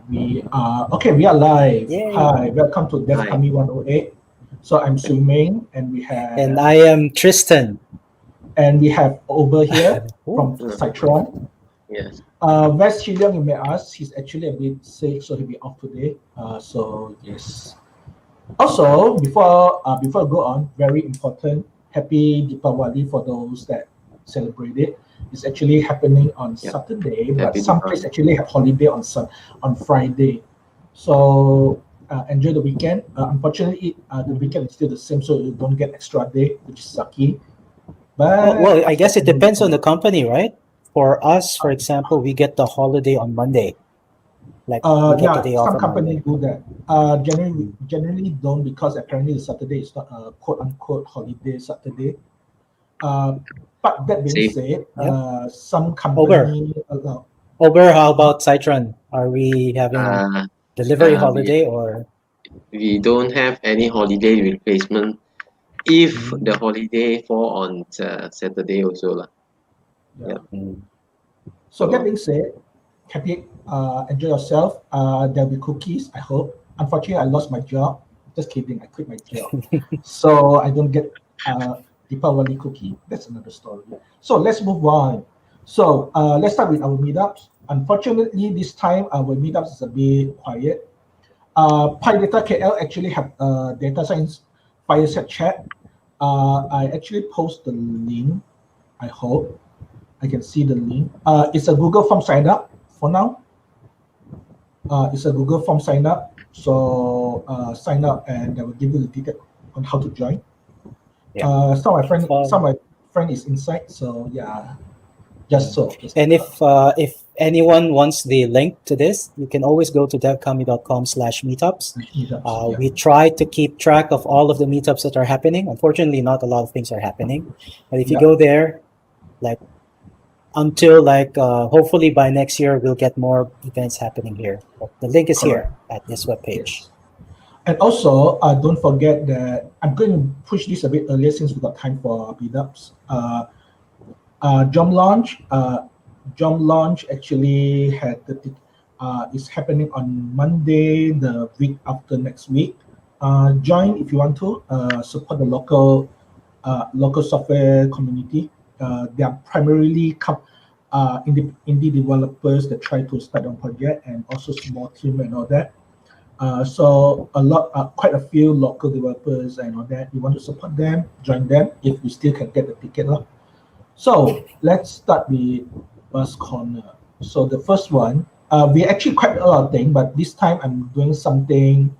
We are live. Yay. Hi, welcome to DevKami 108. So I'm Sui Ming, and we have... And I am Tristan. And we have Ober here from Cytron. Yes. Wes Chiliang, you may ask, he's actually a bit sick, so he'll be off today. So yes. Also, before I go on, very important, happy Deepawali for those that celebrate it. It's actually happening on Saturday, but some places actually have holiday on Friday. So enjoy the weekend. Unfortunately, the weekend is still the same, so you don't get extra day, which is sucky. But well, I guess it depends on the company, right? For us, for example, we get the holiday on Monday. Like we get the day off some on companies Monday. do that. Generally don't, because apparently the Saturday is not a quote unquote holiday Saturday. But that being said, some company allow. Ober, how about Cytron? Are we having a delivery holiday or? We don't have any holiday replacement. If the holiday fall on Saturday also. So that being said, happy, enjoy yourself. There'll be cookies, I hope. Unfortunately, I lost my job. Just kidding, I quit my job. So I don't get Deepawali cookie. That's another story. So let's move on. So let's start with our meetups. Unfortunately, this time our meetups is a bit quiet. PyData KL actually have data science fireside chat. I actually post the link. I hope I can see the link. It's a Google form sign up for now. It's a Google form sign up. So sign up and they will give you the detail on how to join. Some of my friend is inside. So yeah, just so. And if anyone wants the link to this, you can always go to devkami.com/meetups. We try to keep track of all of the meetups that are happening. Unfortunately, not a lot of things are happening. But if you go there, like until hopefully by next year, we'll get more events happening here. But the link is here at this webpage. Yes. And also, don't forget that I'm going to push this a bit earlier since we got time for meetups. Jom launch actually is happening on Monday, the week after next week. Join if you want to support the local software community. They are primarily indie developers that try to start on project, and also small team and all that. So quite a few local developers and all that. You want to support them, join them if we still can get the ticket up. So let's start with Buzz Corner. So the first one, we actually quite a lot of things, but this time I'm doing something.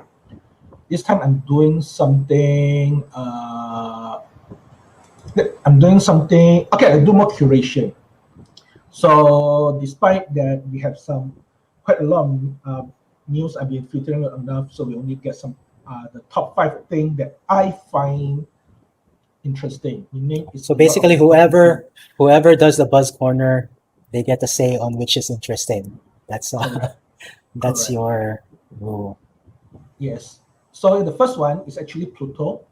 Okay, I'll do more curation. So despite that, we have quite a lot of news I've been filtering enough, so we only get the top 5 things that I find interesting. So basically, whoever does the Buzz Corner, they get a say on which is interesting. That's your rule. Yes. So the first one is actually Pluto.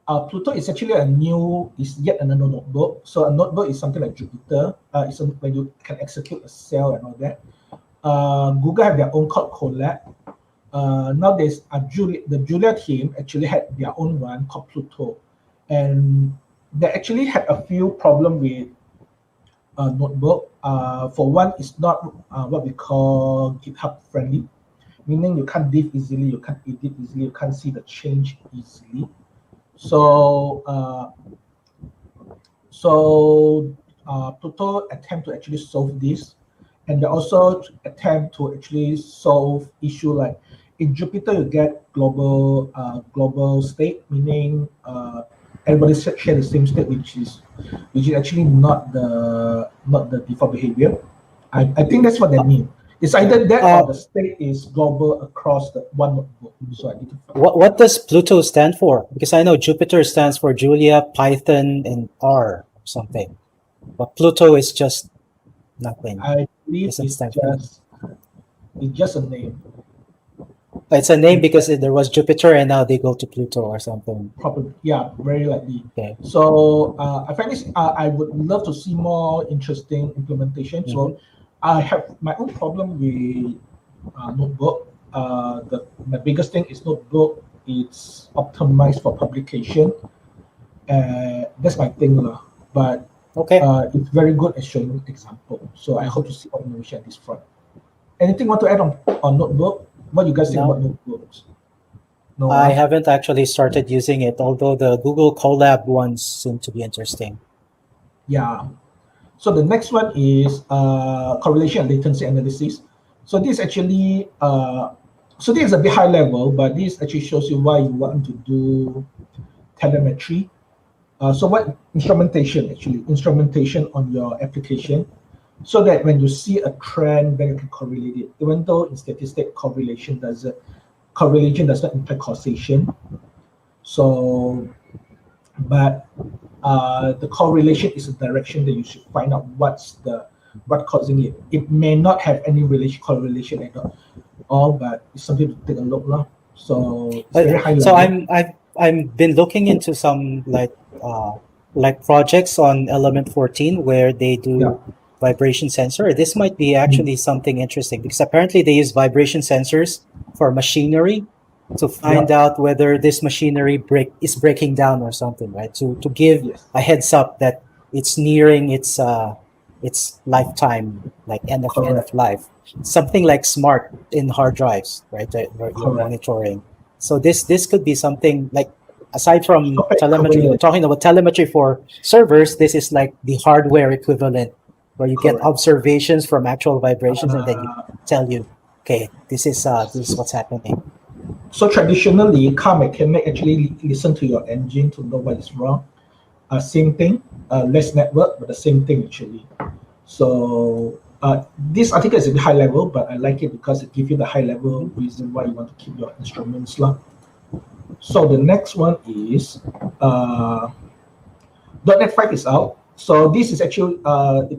Pluto is actually yet another notebook. So a notebook is something like Jupyter. It's where you can execute a cell and all that. Google have their own called Colab. Now there's the Julia team actually had their own one called Pluto. And they actually had a few problems with notebook. For one, it's not what we call GitHub friendly, meaning you can't div easily, you can't edit easily, you can't see the change easily. So Pluto attempt to actually solve this, and they also attempt to actually solve issue like in Jupyter you get global state, meaning everybody share the same state, which is actually not the default behavior. I think that's what they mean. It's either that or the state is global across the one notebook. So I need to find what does Pluto stand for? Because I know Jupyter stands for Julia, Python, and R or something. But Pluto is just nothing. I believe it's just a name. It's a name because there was Jupyter and now they go to Pluto or something. Probably, yeah, very likely. Okay. So I find this. I would love to see more interesting implementation. So I have my own problem with notebook. The biggest thing is notebook. It's optimized for publication. That's my thing, lah. But Okay. it's very good at showing example. So I hope to see more innovation at this front. Anything want to add on notebook? What you guys think No. about notebooks? No, I haven't actually started using it, although the Google Colab ones seem to be interesting. Yeah. So the next one is correlation and latency analysis. So this actually, so this is a bit high level, but this actually shows you why you want to do telemetry. So what instrumentation on your application, so that when you see a trend, then you can correlate it. Even though in statistics correlation does not imply causation. So, but the correlation is a direction that you should find out what's causing it. It may not have any correlation at all, but it's something to take a look now. So it's very high So level. I've been looking into some like projects on Element 14 where they do Yeah. vibration sensor. This might be actually something interesting because apparently they use vibration sensors for machinery to find out whether this machinery is breaking down or something, right? To give Yes. a heads up that it's nearing its lifetime, like end of life. Something like smart in hard drives, right? That you're Correct. monitoring. So this could be something like, aside from Okay, telemetry, correct. we're talking about telemetry for servers. This is like the hardware equivalent, where you get Correct. observations from actual vibrations, and then you tell you, okay, this is what's happening. So traditionally, car mechanic actually listen to your engine to know what is wrong. Same thing, less network, but the same thing actually. So this article is a bit high level, but I like it because it gives you the high level reason why you want to keep your instruments lah. So the next one is .NET 5 is out. So this is actually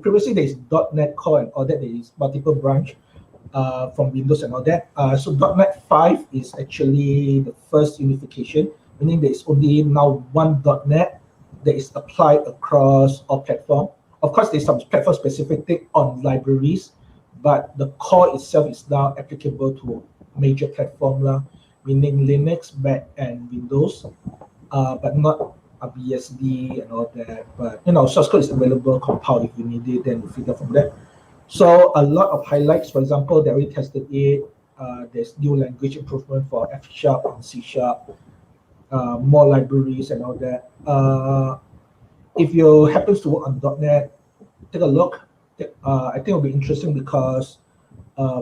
previously there is .NET Core and all that. There is multiple branch from Windows and all that. So .NET 5 is actually the first unification, meaning there is only now one .NET that is applied across all platforms. Of course, there's some platform-specific thing on libraries, but the core itself is now applicable to major platform, meaning Linux, Mac, and Windows, but not BSD and all that. But source code is available, compiled if you need it, then you figure from that. So a lot of highlights. For example, they already tested it. There's new language improvement for F# and C#, more libraries and all that. If you happen to work on .NET, take a look. I think it'll be interesting because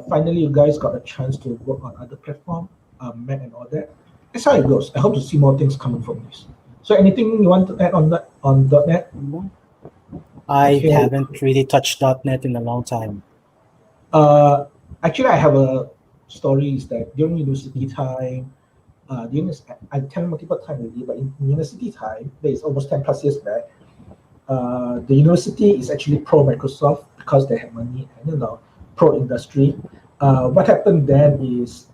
finally you guys got a chance to work on other platforms, Mac and all that. That's how it goes. I hope to see more things coming from this. So anything you want to add on that on .NET? I Okay. haven't really touched .NET in a long time. Actually, I have a story is that during university time, I tell multiple times already, but in university time, there is almost 10 plus years back, the university is actually pro Microsoft because they have money and pro industry. What happened then is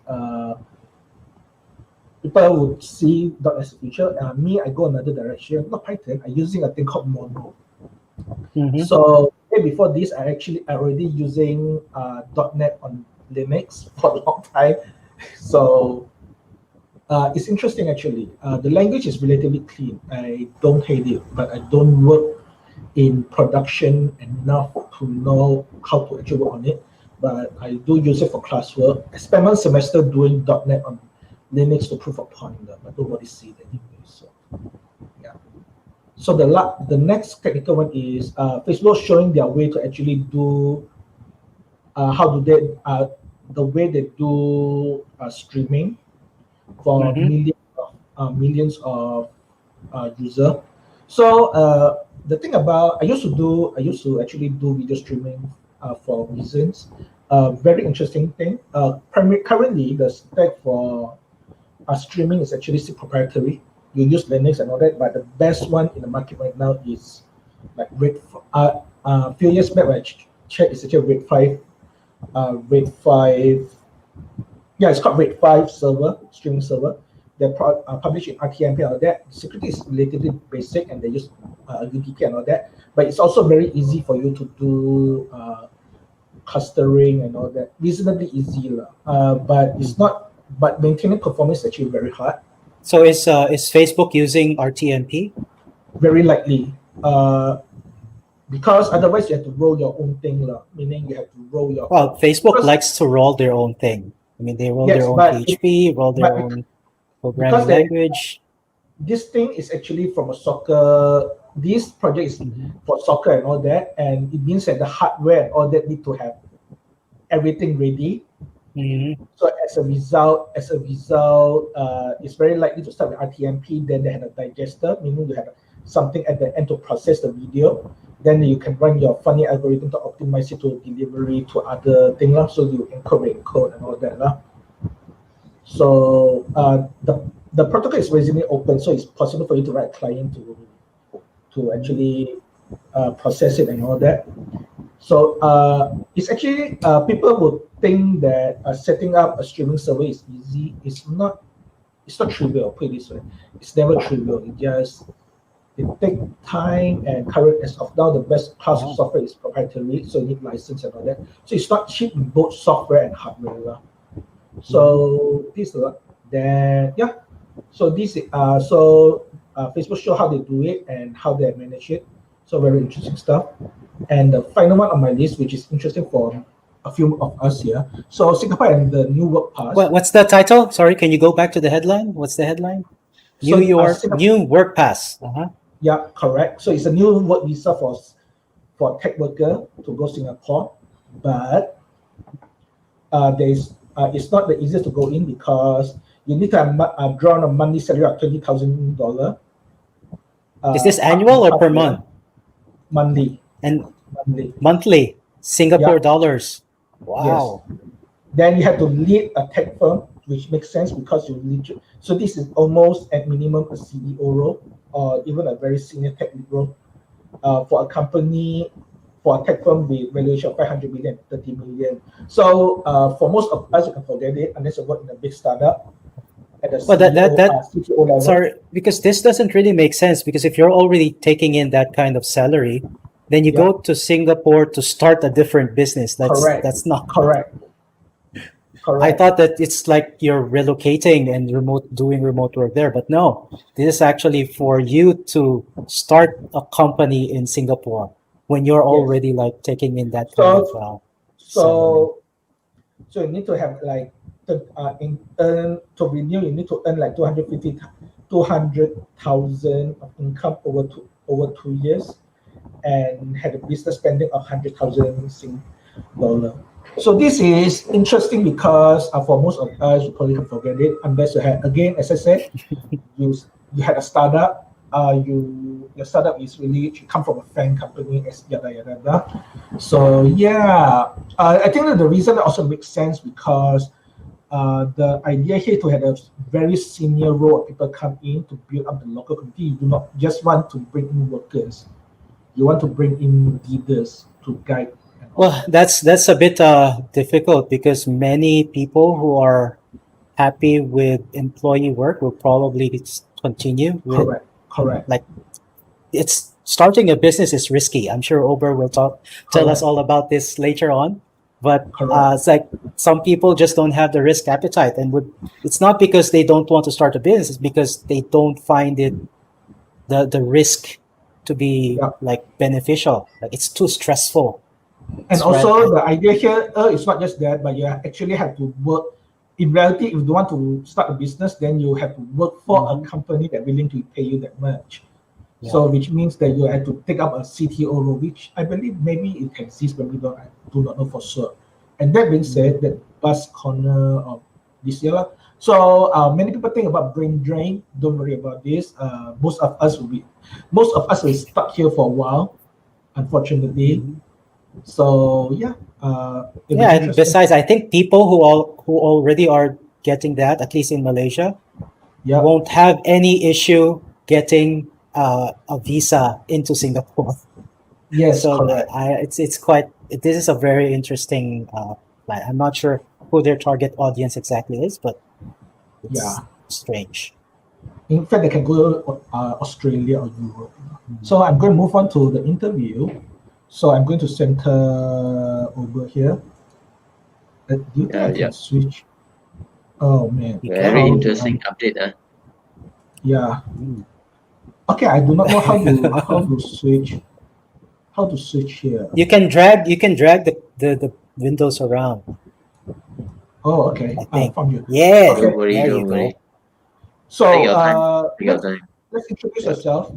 people would see .NET as a future. Me, I go another direction. Not Python. I'm using a thing called Mono. Mhm. So before this, I already using .NET on Linux for a long time. So it's interesting actually. The language is relatively clean. I don't hate it, but I don't work in production enough to know how to actually work on it. But I do use it for classwork. I spent one semester doing .NET on Linux to proof of point, but nobody see it anyway. So yeah. So the next technical one is Facebook showing their way to actually do how do they the way they do streaming for millions of users. So the thing about I used to actually do video streaming for reasons. Very interesting thing. Currently, the spec for streaming is actually still proprietary. You use Linux and all that, but the best one in the market right now is like RAID. A few years back, I checked, it's actually RAID 5. RAID 5. Yeah, it's called RAID 5 server, streaming server. They're published in RTMP and all that. Security is relatively basic, and they use UDP and all that. But it's also very easy for you to do clustering and all that. Reasonably easy, but it's not. But maintaining performance is actually very hard. So is Facebook using RTMP? Very likely, because otherwise you have to roll your own thing, meaning you have to roll your. Well, Facebook because, likes to roll their own thing. I mean, they roll Yes, their own but PHP, roll their but own programming they- language. This thing is actually from a soccer. This project is for soccer and all that, and it means that the hardware and all that need to have everything ready. Mhm. So as a result, it's very likely to start with RTMP. Then they have a digester, meaning you have something at the end to process the video. Then you can run your funny algorithm to optimize it to delivery to other things. So you encode and all that. So the protocol is reasonably open, so it's possible for you to write a client to actually process it and all that. So it's actually people would think that setting up a streaming server is easy. It's not trivial. Put it this way, it's never trivial. It takes time, and current as of now, the best class of software is proprietary, so you need license and all that. So it's not cheap in both software and hardware. So this then yeah. So this Facebook show how they do it and how they manage it. So very interesting stuff. And the final one on my list, which is interesting for a few of us here. So Singapore and the new work pass. What's the title? Sorry, can you go back to the headline? What's the headline? So, New work pass. Yeah, correct. So it's a new work visa for tech worker to go Singapore, but it's not the easiest to go in because you need to have drawn a monthly salary of $20,000. Is this annual or per month? Monthly. And monthly. Monthly Singapore dollars. Wow. Yes. Then you have to lead a tech firm, which makes sense because you lead. So this is almost at minimum a CEO role or even a very senior tech lead role for a company, for a tech firm with valuation of 500 million, 30 million. So for most of us, you can forget it unless you work in a big startup. At the CTO level. Sorry, because this doesn't really make sense, because if you're already taking in that kind of salary, then you go to Singapore to start a different business. That's not correct. I thought that it's like you're relocating and doing remote work there, but no, this is actually for you to start a company in Singapore when you're already like taking in that kind of salary. So you need to have like to renew, you need to earn like 200,000 of income over 2 years, and had a business spending of 100,000 Sing dollar. So this is interesting because for most of us, you probably can forget it unless you had, again, as I said, you had a startup. Your startup is really you come from a FANG company, yada yada yada. So yeah, I think that the reason that also makes sense because the idea here to have a very senior role of people come in to build up the local community. You do not just want to bring in workers; you want to bring in leaders to guide. Well, that's a bit difficult because many people who are happy with employee work will probably continue with. Correct. Like, it's starting a business is risky. I'm sure Ober will tell us all about this later on. But it's like some people just don't have the risk appetite, and it's not because they don't want to start a business; it's because they don't find it the risk to be like beneficial. Like it's too stressful. And also the idea here is not just that, but you actually have to work. In reality, if you want to start a business, then you have to work for a company that's willing to pay you that much. Yeah. So which means that you have to take up a CTO role, which I believe maybe it exists, but I do not know for sure. And that being said, that bus corner of this year. So many people think about brain drain. Don't worry about this. Most of us will stuck here for a while, unfortunately. So yeah. And besides, I think people who already are getting that, at least in Malaysia, won't have any issue getting a visa into Singapore. Yes, so correct. It's quite. This is a very interesting plan. I'm not sure who their target audience exactly is, but it's strange. In fact, they can go to Australia or Europe. So I'm going to move on to the interview. So I'm going to center over here. Do you think I can switch? Oh man, You Very can. interesting update. Yeah. Mm. Okay, I do not know how to switch. How to switch here? You can drag the windows around, Oh, okay. I I think. found you. Yes, Okay. Don't worry, there you don't worry. go. Take So your time. Take your let's time. introduce Yeah. yourself.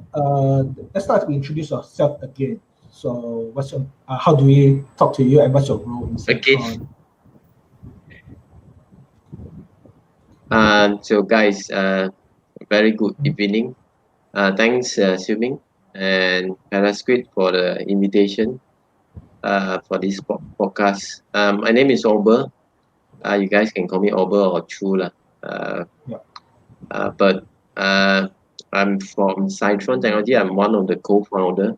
Let's start with introduce yourself again. So what's your how do we talk to you and what's your role in Okay. Cytron? So guys, very good evening. Thanks, Swimming and Parasquid for the invitation. For this podcast. My name is Ober. You guys can call me Ober or Chu lah. Uh, Yeah. but I'm from Cytron Technology. I'm one of the co-founder.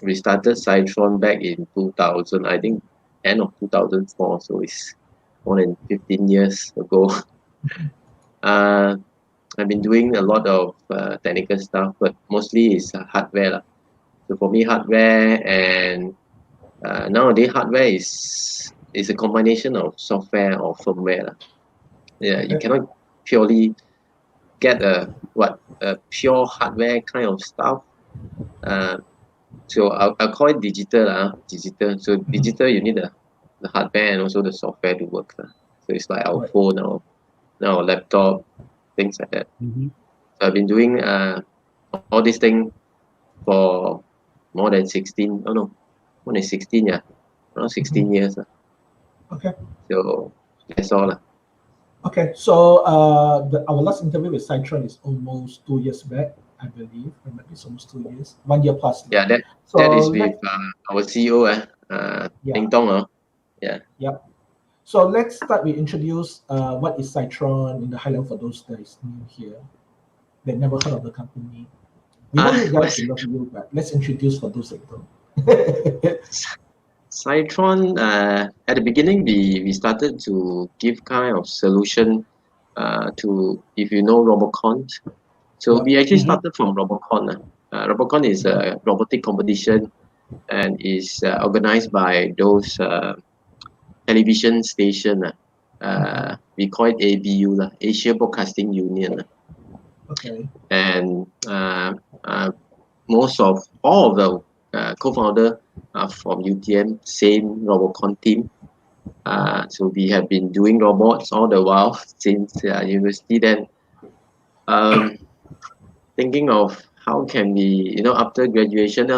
We started Cytron back in 2000. I think end of 2004. So it's more than 15 years ago. I've been doing a lot of technical stuff, but mostly it's hardware lah. So for me, hardware and nowadays hardware is a combination of software or firmware lah. Yeah, you Okay. cannot purely get a pure hardware kind of stuff. So I'll call it digital lah. Digital. So digital, you need the hardware and also the software to work lah. So it's like our Right. phone, our laptop, things like that. Mhm. So I've been doing all these things for more than 16. Oh no, more than 16, yeah, around 16 years. Okay. So that's all lah. Okay. So our last interview with Cytron is almost 2 years back, I believe. It might be almost 2 years, 1 year plus. Yeah, that So is with our CEO, Yeah. Ling Tong. Yeah. Yep. So let's start with introduce what is Cytron in the high level for those that is new here, that never heard of the company. We know you guys, we love you, but let's introduce for those that don't. Cytron, at the beginning, we started to give kind of solution to, if you know Robocon. So Yep. we actually Mhm. started from Robocon. Robocon is a robotic competition and is organized by those television station. We call it ABU, Asia Broadcasting Union. Okay. And most of all of the co-founder are from UTM, same Robocon team. So we have been doing robots all the while since university. Then thinking of how can we, after graduation,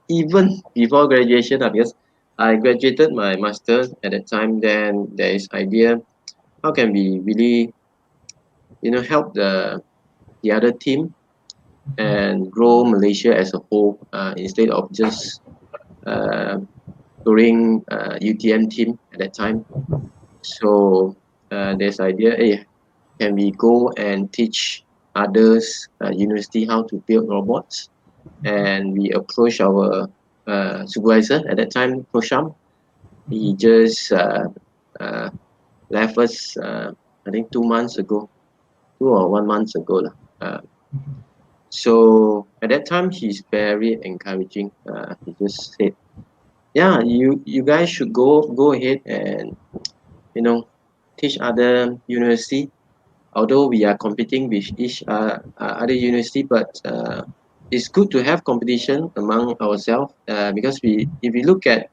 even before graduation, because I graduated my master's at that time. Then there is idea how can we really, help the other team and grow Malaysia as a whole instead of just growing UTM team at that time. So there's idea, hey, can we go and teach others university how to build robots? And we approach our supervisor at that time, Prosham. He just left us, I think 2 months ago, 2 or 1 month ago. So at that time, he's very encouraging. He just said, "Yeah, you guys should go ahead and teach other university. Although we are competing with each other university, but it's good to have competition among ourselves because if we look at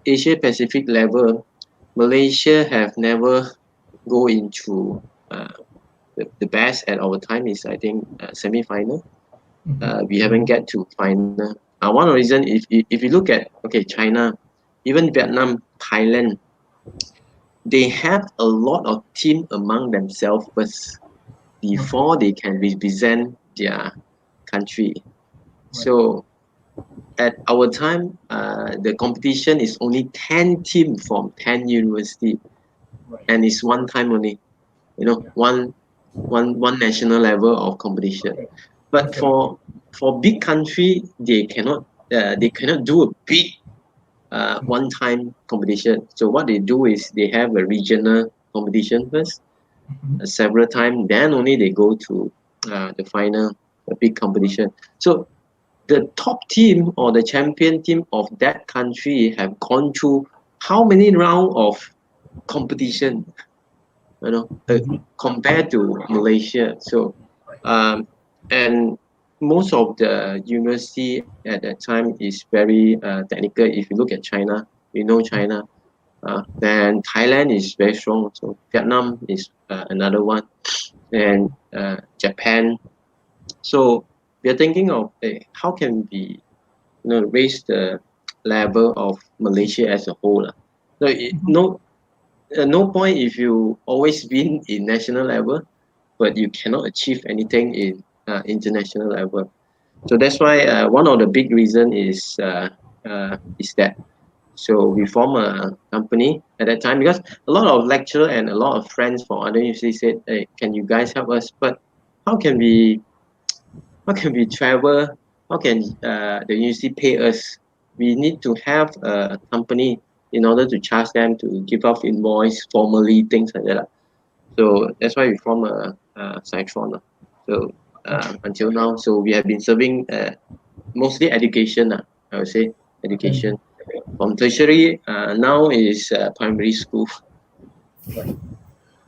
Asia Pacific level, Malaysia have never go into the best at our time is I think semi-final. We haven't get to final. One reason if you look at China, even Vietnam, Thailand, they have a lot of team among themselves first before they can represent their country. So at our time, the competition is only 10 team from 10 university, and it's one time only. One national level of competition. But for big country, they cannot do a big one time competition. So what they do is they have a regional competition first, several times. Then only they go to the final, a big competition. So the top team or the champion team of that country have gone through how many rounds of competition, compared to Malaysia. So, and most of the university at that time is very technical. If you look at China, we know China. Then Thailand is very strong. So Vietnam is another one, and Japan. So we are thinking of how can we, raise the level of Malaysia as a whole. So no point if you always win in national level, but you cannot achieve anything in international level. So that's why one of the big reason is that. So we form a company at that time because a lot of lecturer and a lot of friends from other universities said, "Hey, can you guys help us?" But how can we travel? How can the university pay us? We need to have a company in order to charge them to give off invoice formally, things like that. So that's why we form a Cytron. So until now, so we have been serving mostly education. I would say education from tertiary. Now is primary school.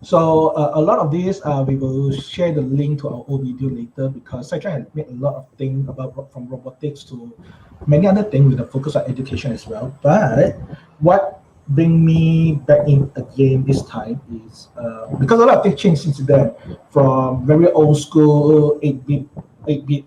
So a lot of these, we will share the link to our old video later because Cytron has made a lot of things about from robotics to many other things with a focus on education as well. But what bring me back in again this time is because a lot of things changed since then, from very old school 8-bit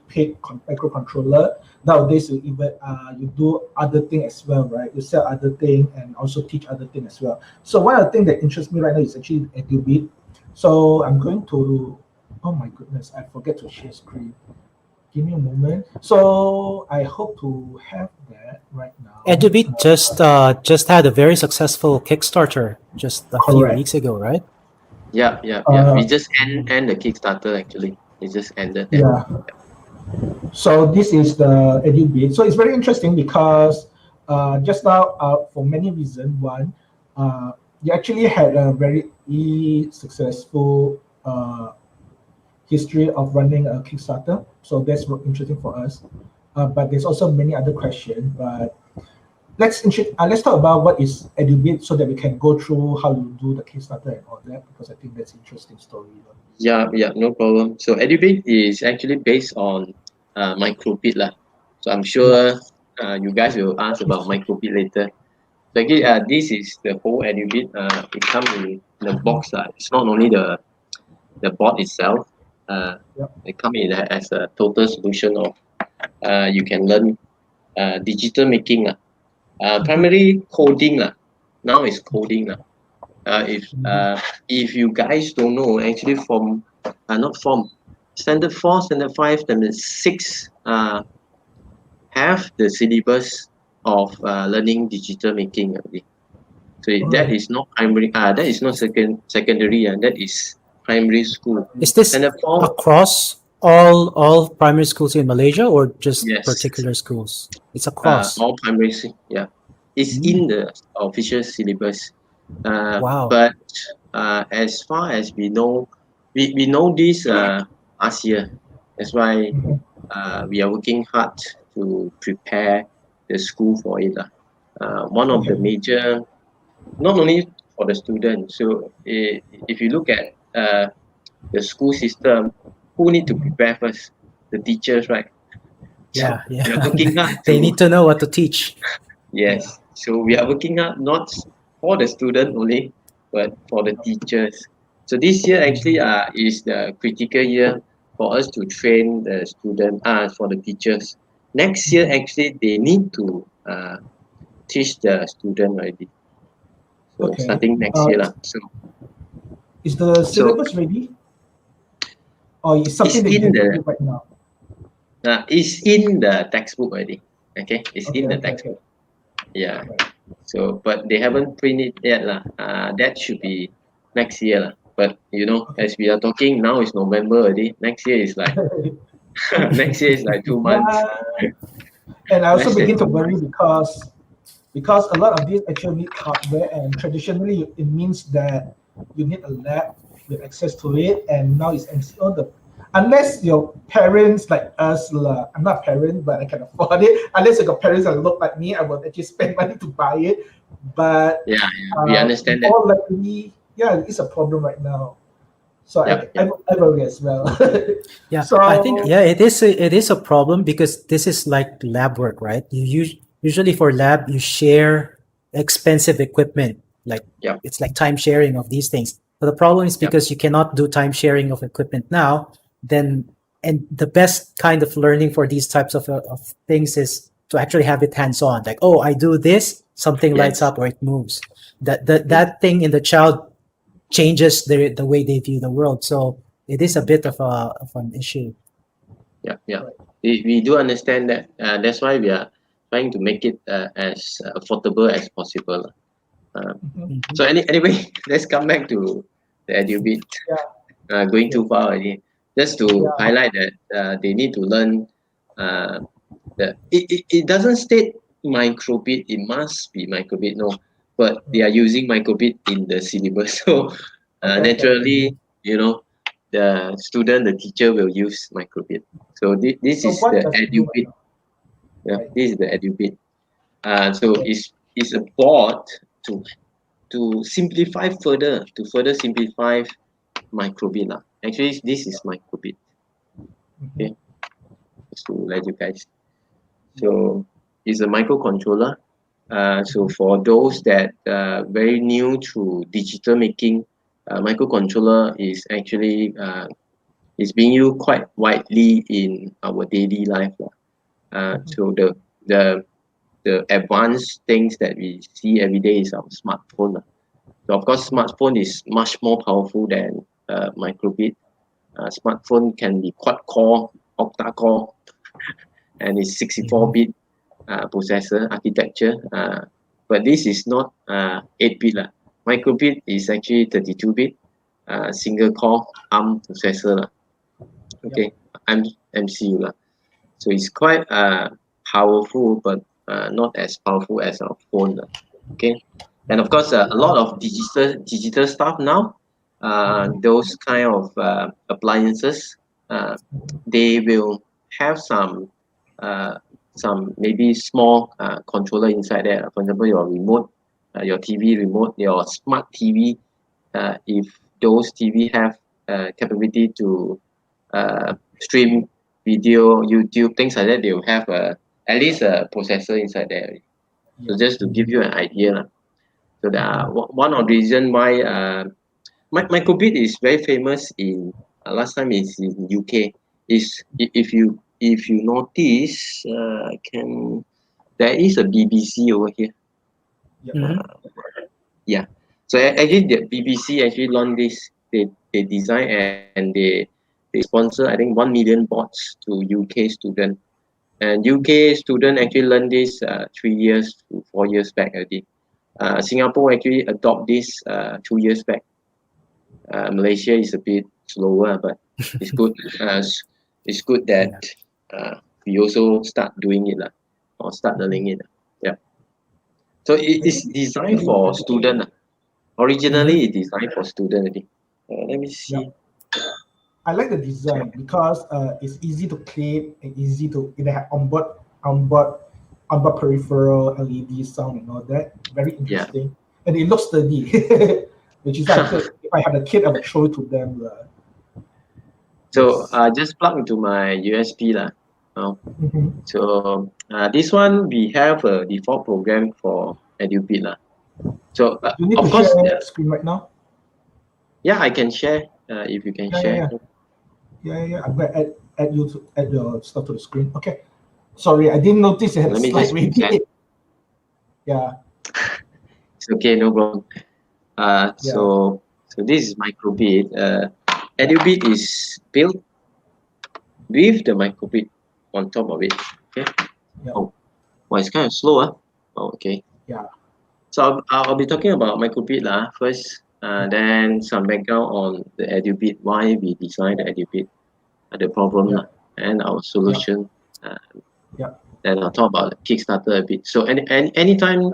PIC microcontroller. Nowadays, you do other thing as well, right? You sell other thing and also teach other thing as well. So one of the things that interests me right now is actually EduBit. So I'm going to, oh my goodness, I forget to share screen. Give me a moment. So I hope to have that right now. EduBit just had a very successful Kickstarter just a few Correct. weeks ago, right? Yeah. We just end the Kickstarter actually. It just ended. Yeah. So this is the EduBit. So it's very interesting because just now, for many reasons, one, you actually had a very successful history of running a Kickstarter. So that's interesting for us. But there's also many other questions. But let's talk about what is EduBit so that we can go through how you do the Kickstarter and all that because I think that's an interesting story. Yeah, no problem. So EduBit is actually based on microbit lah. So I'm sure you guys will ask about microbit later. So again, this is the whole EduBit. It comes in the box. It's not only the board itself. It comes in as a total solution of you can learn digital making. Primary coding. Now is coding. If you guys don't know, actually from not from standard 4, standard 5, standard 6 have the syllabus of learning digital making already. So that is not primary. That is not secondary. That is primary school. Is this Standard 4, across all primary schools in Malaysia or just Yes. particular schools? It's across. all primary. Yeah, it's in the official syllabus. Wow. But as far as we know, we know this last year. That's why we are working hard to prepare the school for it. One of the major, not only for the students. So if you look at the school system, who need to prepare first? The teachers, right? Yeah. We are working hard They need to know what to teach. Yes. So we are working hard not for the student only, but for the teachers. So this year actually is the critical year for us to train the student for the teachers. Next year actually they need to teach the student already. So starting next year lah. So is the syllabus ready? Or is something that you can do right now? It's in the textbook already. Okay, it's in the textbook. Yeah. So, but they haven't printed it yet lah. That should be next year lah. But as we are talking now, it's November already. Next year is like next year is like 2 months. And I also begin to worry because a lot of these actually need hardware, and traditionally it means that you need a lab with access to it. And now it's all unless your parents like us, I'm not a parent, but I can afford it. Unless you got parents that look like me, I would actually spend money to buy it. But Yeah, we understand that. more likely, yeah, it's a problem right now. So Yep, I worry as well. Yeah, So I think it is a problem because this is like lab work, right? Usually for lab you share expensive equipment, like Yep. it's like time sharing of these things. But the problem is Yep. because you cannot do time sharing of equipment now, then and the best kind of learning for these types of things is to actually have it hands on. Like, oh, I do this, something lights Yes. up or it moves. That thing in the child changes the way they view the world. So it is a bit of an issue. Yeah, yeah. We do understand that. That's why we are trying to make it as affordable as possible. So anyway, let's come back to the EduBit. Going too far already. Just to highlight that they need to learn it doesn't state microbit, it must be microbit, no. But they are using microbit in the syllabus. So naturally, you know, the student, the teacher will use microbit. So this so is what the does it do right EduBit. now? Yeah, Right. this is the EduBit. So it's a board to simplify further, to further simplify microbit lah. Actually, this is microbit. Okay, just to let you guys. So it's a microcontroller. So for those that very new to digital making, microcontroller is actually is being used quite widely in our daily life. So the advanced things that we see every day is our smartphone. So of course, smartphone is much more powerful than microbit. Smartphone can be quad-core, octa-core, and it's 64-bit processor architecture. But this is not 8-bit. Microbit is actually 32-bit, single-core ARM processor. Okay, MCU. So it's quite powerful, but not as powerful as our phone. Okay, and of course, a lot of digital stuff now. Those kind of appliances, they will have some maybe small controller inside there. For example, your remote, your TV remote, your smart TV. If those TV have capability to stream video, YouTube, things like that, they will have at least a processor inside there. So just to give you an idea. So one of the reason why microbit is very famous in last time is in UK. Is if you notice, there is a BBC over here. Yeah. So actually, the BBC actually launched this. They design and they sponsor I think 1 million bots to UK student. And UK student actually learned this 3 years to 4 years back already. Singapore actually adopt this 2 years back. Malaysia is a bit slower, but it's good. It's good that we also start doing it or start learning it. Yeah. So it is designed for student. Originally, it's designed for student. Let me see. I like the design because it's easy to clean and easy to it have onboard peripheral LED sound and all that. Very interesting, and it looks sturdy, which is I could if I had a kid, I would show it to them. So just plug into my USB lah. So this one we have a default program for EduBit lah. So you need of to course, share screen right now. Yeah, I can share if you can share. Yeah. I'm gonna add your stuff to the screen. Okay. Sorry, I didn't notice it had a slide ready. Yeah. It's okay, no problem. So this is microbit. EduBit is built with the microbit on top of it. Okay. Oh, well, it's kind of slow, Oh, okay. Yeah. So I'll be talking about microbit first. Then some background on the EduBit, why we designed the EduBit, the problem and our solution. Then I'll talk about the Kickstarter a bit. So anytime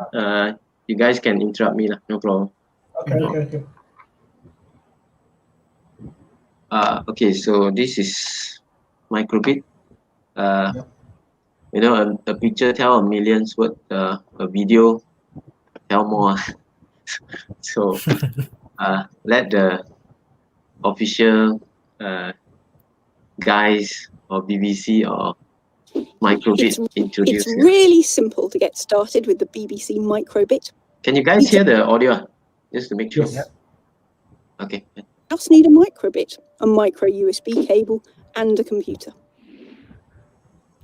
you guys can interrupt me, no problem. Okay. Okay, so this is microbit. Yep. You know, a picture tell a million's word. A video tell more. So let the official guys or BBC or microbit introduce. It's really simple to get started with the BBC microbit. Can you guys hear the audio? Just to make sure. Yes. Okay. Just need a microbit, a micro USB cable, and a computer.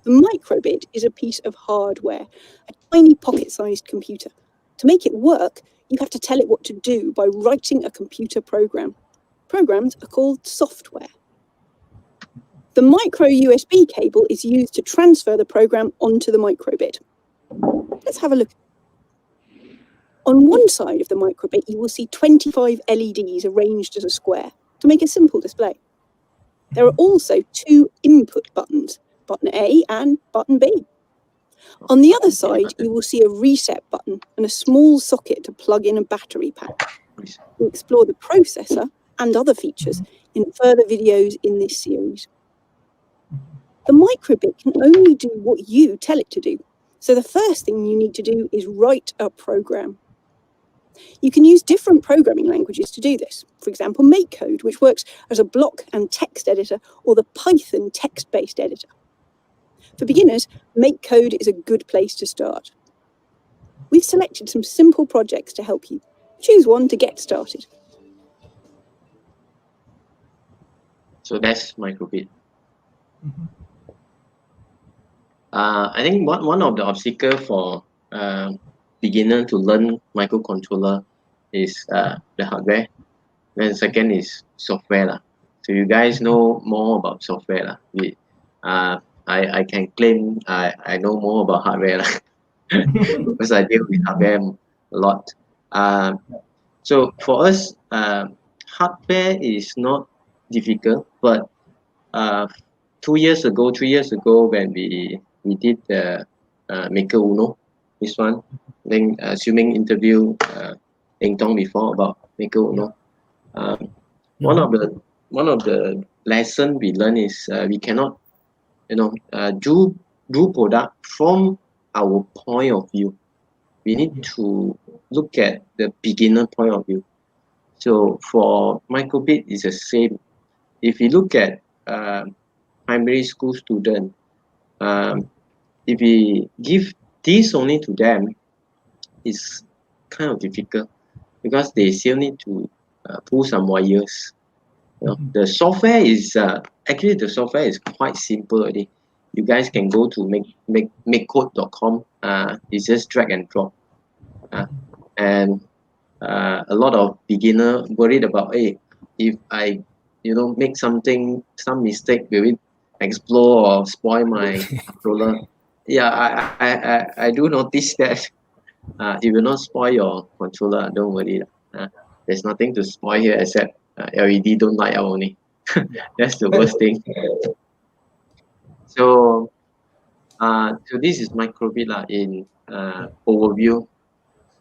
The microbit is a piece of hardware, a tiny pocket-sized computer. To make it work, you have to tell it what to do by writing a computer program. Programs are called software. The micro USB cable is used to transfer the program onto the microbit. Let's have a look. On one side of the microbit, you will see 25 LEDs arranged as a square to make a simple display. There are also two input buttons, button A and button B. On the other side, you will see a reset button and a small socket to plug in a battery pack. We'll explore the processor and other features in further videos in this series. The microbit can only do what you tell it to do. So the first thing you need to do is write a program. You can use different programming languages to do this. For example, MakeCode, which works as a block and text editor, or the Python text-based editor. For beginners, MakeCode is a good place to start. We've selected some simple projects to help you. Choose one to get started. So that's microbit. I think one of the obstacles for beginner to learn microcontroller is the hardware. Then second is software lah. So you guys know more about software lah. I can claim I know more about hardware lah. Because I deal with hardware a lot. So for us, hardware is not difficult, but 3 years ago, when we did the Maker Uno, this one, then assuming interview Eng Tong before about Maker Uno, one of the lesson we learn is we cannot, do product from our point of view. We need to look at the beginner point of view. So for microbit, it's the same. If you look at primary school student, if we give this only to them, it's kind of difficult because they still need to pull some wires. The software is actually the software is quite simple already. You guys can go to makecode.com. It's just drag and drop, and a lot of beginner worried about, hey, if I make some mistake, will it explode or spoil my controller? Yeah, I do notice that it will not spoil your controller. Don't worry. There's nothing to spoil here except LED don't light out only. That's the worst thing. So this is microbit in overview.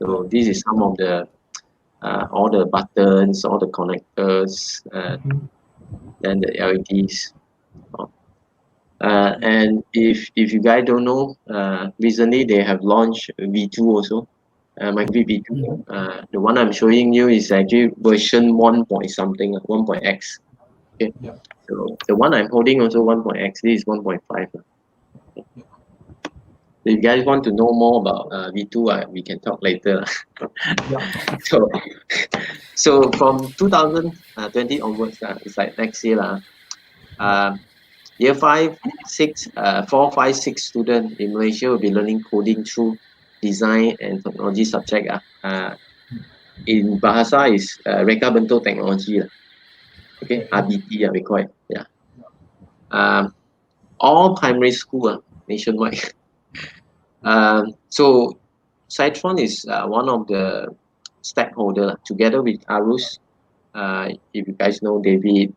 So this is some of the all the buttons, all the connectors, then the LEDs. And if you guys don't know, recently they have launched V2 also, microbit V2. The one I'm showing you is actually version 1 point something, 1.x. Okay. Yeah. So the one I'm holding also 1.x. This is 1.5. If you guys want to know more about V2, we can talk later. Yeah. So from 2020 onwards, it's like next year. Year 5, 6, 4, 5, 6 students in Malaysia will be learning coding through design and technology subject. In Bahasa is Reka Bentuk Technology. Okay, RBT we call it. Yeah. All primary school nationwide. So Cytron is one of the stakeholder together with Arus. If you guys know David,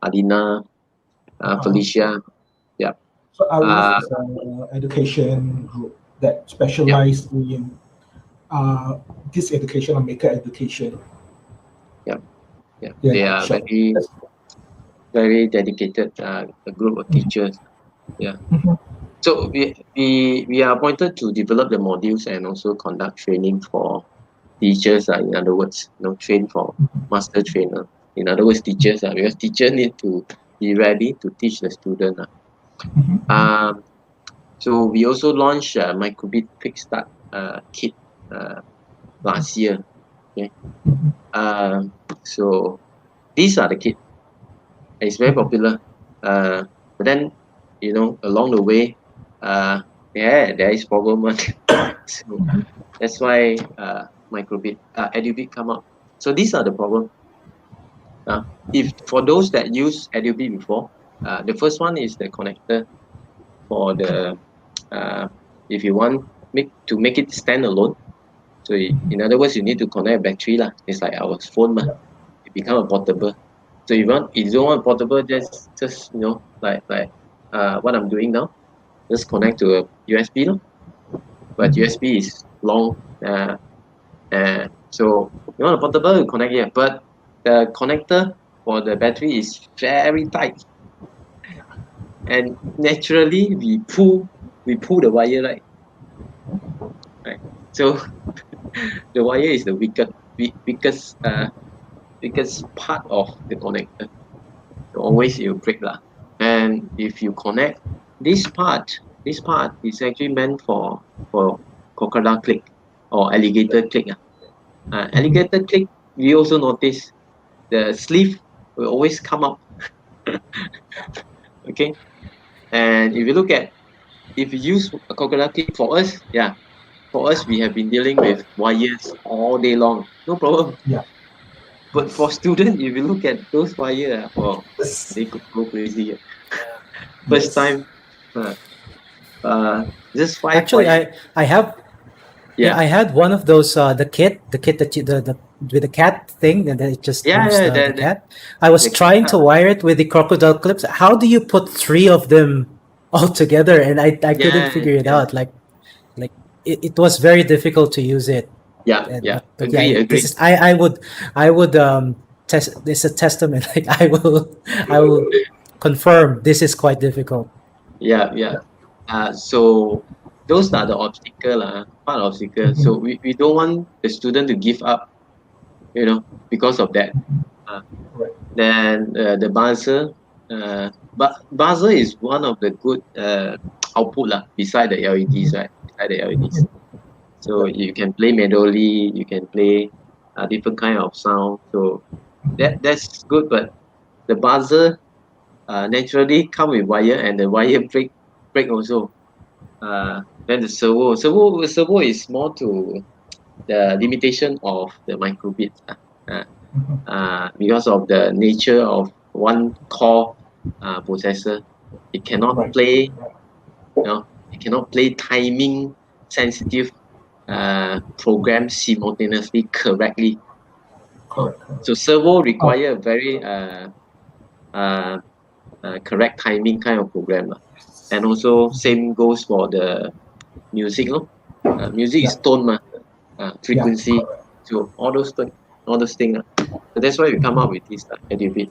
Adina, Felicia. Yeah. So Arus is an education group that specializes in this education or maker education. Yeah. They are very very dedicated a group of teachers. Yeah. So we are appointed to develop the modules and also conduct training for teachers. In other words, train for master trainer. In other words, teachers. Because teacher need to be ready to teach the student. So we also launched Microbit Kickstart Kit last year. Okay. So these are the kits. It's very popular. But then, along the way, there is problem. So that's why Microbit, EduBit come up. So these are the problem. If for those that use EduBit before, the first one is the connector for the if you want to make it standalone. So in other words, you need to connect a battery lah. It's like our phone, it become a portable. So if you don't want portable, just like what I'm doing now, just connect to a USB, no? But USB is long, so you want a portable, you connect here. But the connector for the battery is very tight, and naturally we pull the wire, right? So the wire is the weakest part of the connector. So always it will break lah. And if you connect this part is actually meant for crocodile click or alligator click. Alligator click, we also notice the sleeve will always come up. Okay. And if you use a crocodile click, for us, we have been dealing with wires all day long, no problem. Yeah. But for students, if you look at those wires, they could go crazy. First time, just 5. Actually, I have. Yeah. I had one of those the kit that you, the with the cat thing, and then it just moves the cat. I was trying to wire it with the crocodile clips. How do you put 3 of them all together? And I couldn't figure it out. Like it was very difficult to use it. But agree. This is, I would test. This is a testament. Like I will confirm this is quite difficult. So those are the part of obstacle. So we don't want the student to give up, because of that. Then the buzzer, but buzzer is one of the good output beside the LEDs, right? Beside the LEDs. So you can play melody, you can play different kind of sound. So that's good, but the buzzer naturally come with wire, and the wire break also. Then the servo is more to the limitation of the microbit, because of the nature of one core processor. It cannot play, it cannot play timing sensitive programs simultaneously correctly. So servo require a very correct timing kind of program. And also same goes for the music. Music is tone, frequency. So all those things. So that's why we come up with this EduBit.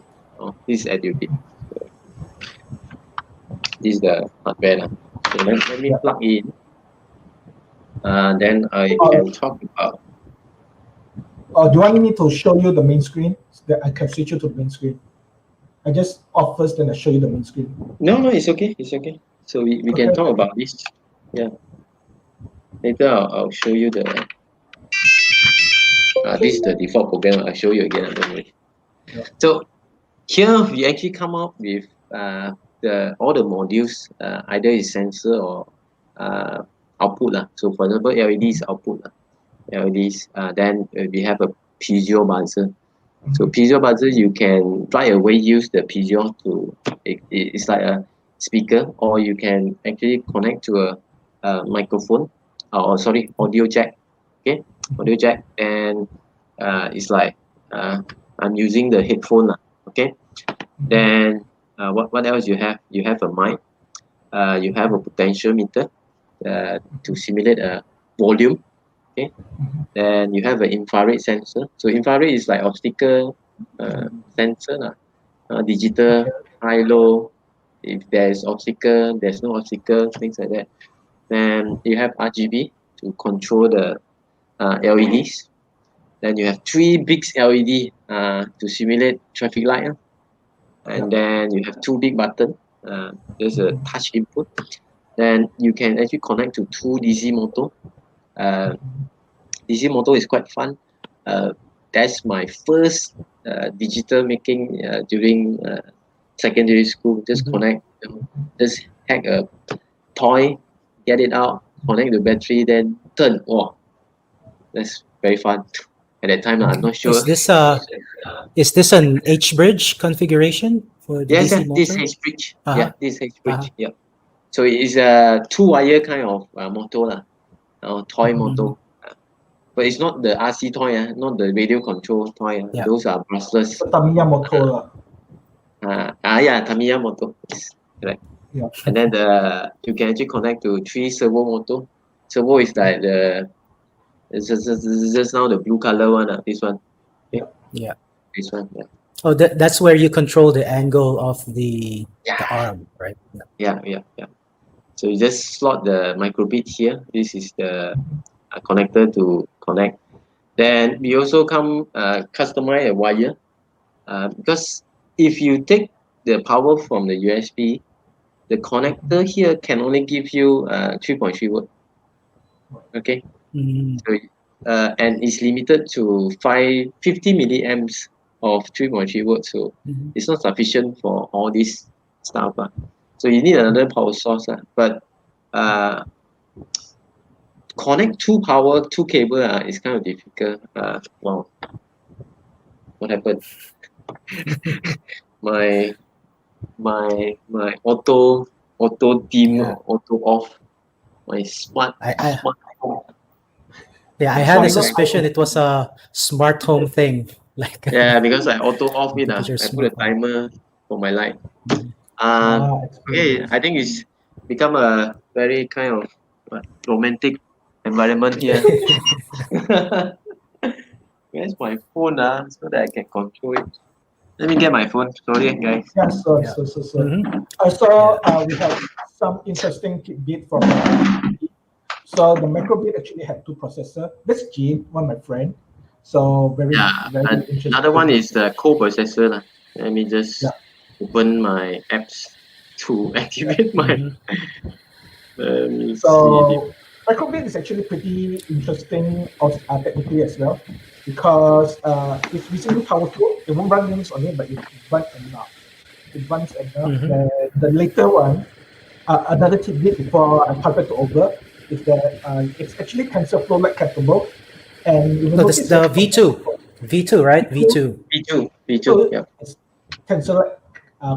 This is EduBit. This is the hardware. So let me plug in. Then I can talk about. Do you want me to show you the main screen? So that I can switch you to the main screen. I just off first, then I show you the main screen. No, it's okay. So we can talk about this. Yeah. Later I'll show you the. This is the default program. I'll show you again. Don't worry. So here we actually come up with all the modules, either is sensor or output. So for example, LED is output. LEDs. Then we have a piezo buzzer. So piezo buzzer, you can right away use the piezo it's like a speaker, or you can actually connect to a microphone, audio jack. Okay, audio jack, and it's like I'm using the headphone. Okay, then what else you have? You have a mic. You have a potentiometer to simulate a volume. Okay, then you have an infrared sensor. So infrared is like optical sensor. digital, high, low. If there's obstacle, there's no obstacle, things like that. Then you have RGB to control the LEDs. Then you have 3 big LED to simulate traffic light. And then you have 2 big buttons. There's a touch input. Then you can actually connect to 2 DC motor. DC motor is quite fun. That's my first digital making during secondary school. Just connect, just hack a toy, get it out, connect the battery, then turn. Wow, that's very fun. At that time, I'm not sure. Is this an H bridge configuration for the Yes, DC motor? this H bridge. Yeah, this H bridge. Yeah. So it is a 2-wire kind of motor, toy motor. But it's not the RC toy, not the radio control toy. Those are brushless. Tamiya motor. Yeah, Tamiya motor. Correct. Yeah. And then you can actually connect to 3 servo motor. Servo is like it's just now the blue color one. This one. Okay. Yeah. This one. Yeah. Oh, that's where you control the angle of the arm, right? Yeah. So you just slot the microbit here. This is the connector to connect. Then we also customize a wire because if you take the power from the USB, the connector here can only give you 3.3 volt. Okay. So, and it's limited to 50 milliamps of 3.3 volts. So it's not sufficient for all this stuff. So you need another power source. But connect 2 cable is kind of difficult. Wow, what happened? my auto dim, auto off. My smart home. Yeah, I had a suspicion it was a smart home thing. Yeah, because I auto off it. Because you're I put a timer for my light. Okay, I think it's become a very kind of romantic environment here. Where's my phone so that I can control it? Let me get my phone. Sorry, guys. Yeah, so. I saw we have some interesting tidbit from so the microbit actually had 2 processors. That's Jim, one of my friend. So very interesting. Another one is the co-processor. Let me just open my apps to activate my. So microbit is actually pretty interesting technically as well because it's reasonably powerful. It won't run Linux on it, but it runs enough. It runs enough. The later one, another tidbit before I pass back to Over, is that it's actually TensorFlow like capable. And this is the V2, right? V2, yeah. It's Tensor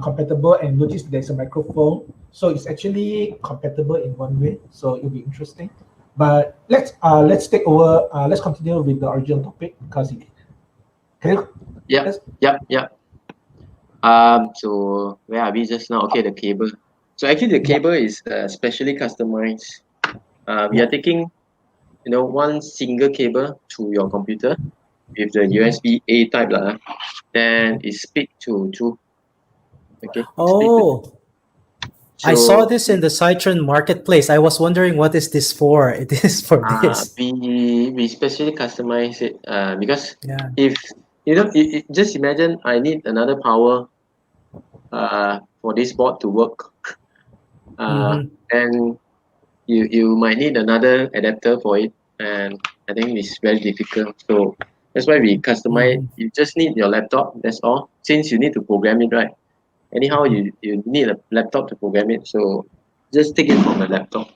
compatible, and notice there's a microphone, so it's actually compatible in one way. So it'll be interesting. But let's take over. Let's continue with the original topic because So where are we just now? Okay, the cable. So actually, the cable is specially customized. We are taking, one single cable to your computer with the USB A type then it's split to 2. Okay. Oh, I saw this in the Cytron marketplace. I was wondering what is this for? It is for this. We specially customize it because if just imagine I need another power for this board to work, and you might need another adapter for it, and I think it's very difficult. So that's why we customize. You just need your laptop. That's all. Since you need to program it, right? Anyhow, you need a laptop to program it. So just take it from a laptop.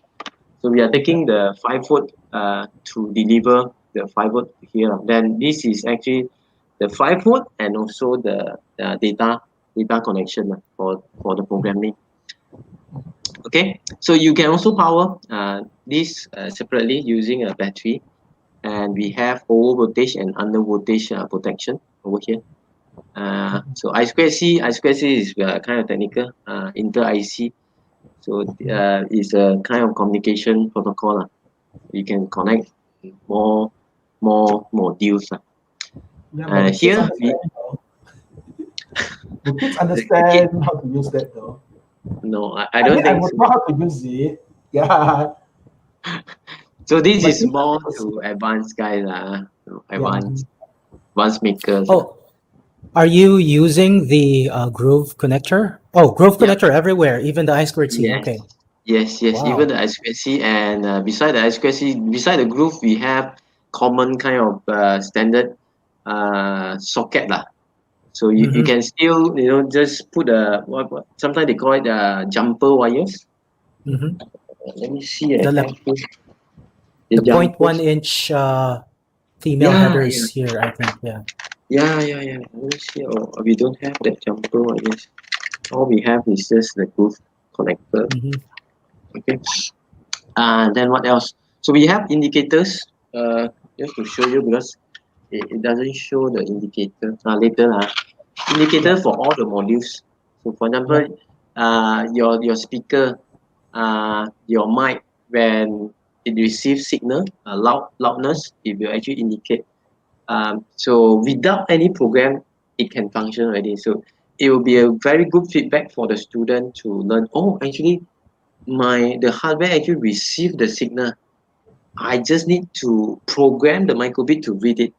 So we are taking the 5 volt to deliver the 5 volt here. Then this is actually the 5 volt and also the data connection for the programming. Okay, so you can also power this separately using a battery, and we have over voltage and under voltage protection over here. So I2C is kind of technical, inter IC. So it's a kind of communication protocol. You can connect more modules. Here Do kids understand how to use that though? No, I I don't mean, I think would so. know how to use it. Yeah. So this But is things more like to advanced guys, yeah. advanced makers. Oh, are you using the Groove connector? Oh, Groove Yeah. connector everywhere, even the I2C. Yes. Okay. Yes. Even Wow. the I2C, and beside the I2C, beside the groove, we have common kind of standard socket lah. So you Mm-hmm. can still just put a what sometimes they call it jumper wires. Mm-hmm. Let me see. I The have le- the the point jumpers. 1 inch female Yeah, headers here, I think. Yeah. yeah. Let me see. Oh, we don't have that jumper wires. All we have is just the groove connector. Mm-hmm. Okay. Then what else? So we have indicators. Just to show you because it doesn't show the indicator. Later indicator for all the modules. So for example, your speaker, your mic, when it receives signal, loudness, it will actually indicate. So without any program, it can function already. So it will be a very good feedback for the student to learn. Oh, actually, the hardware actually received the signal. I just need to program the microbit to read it.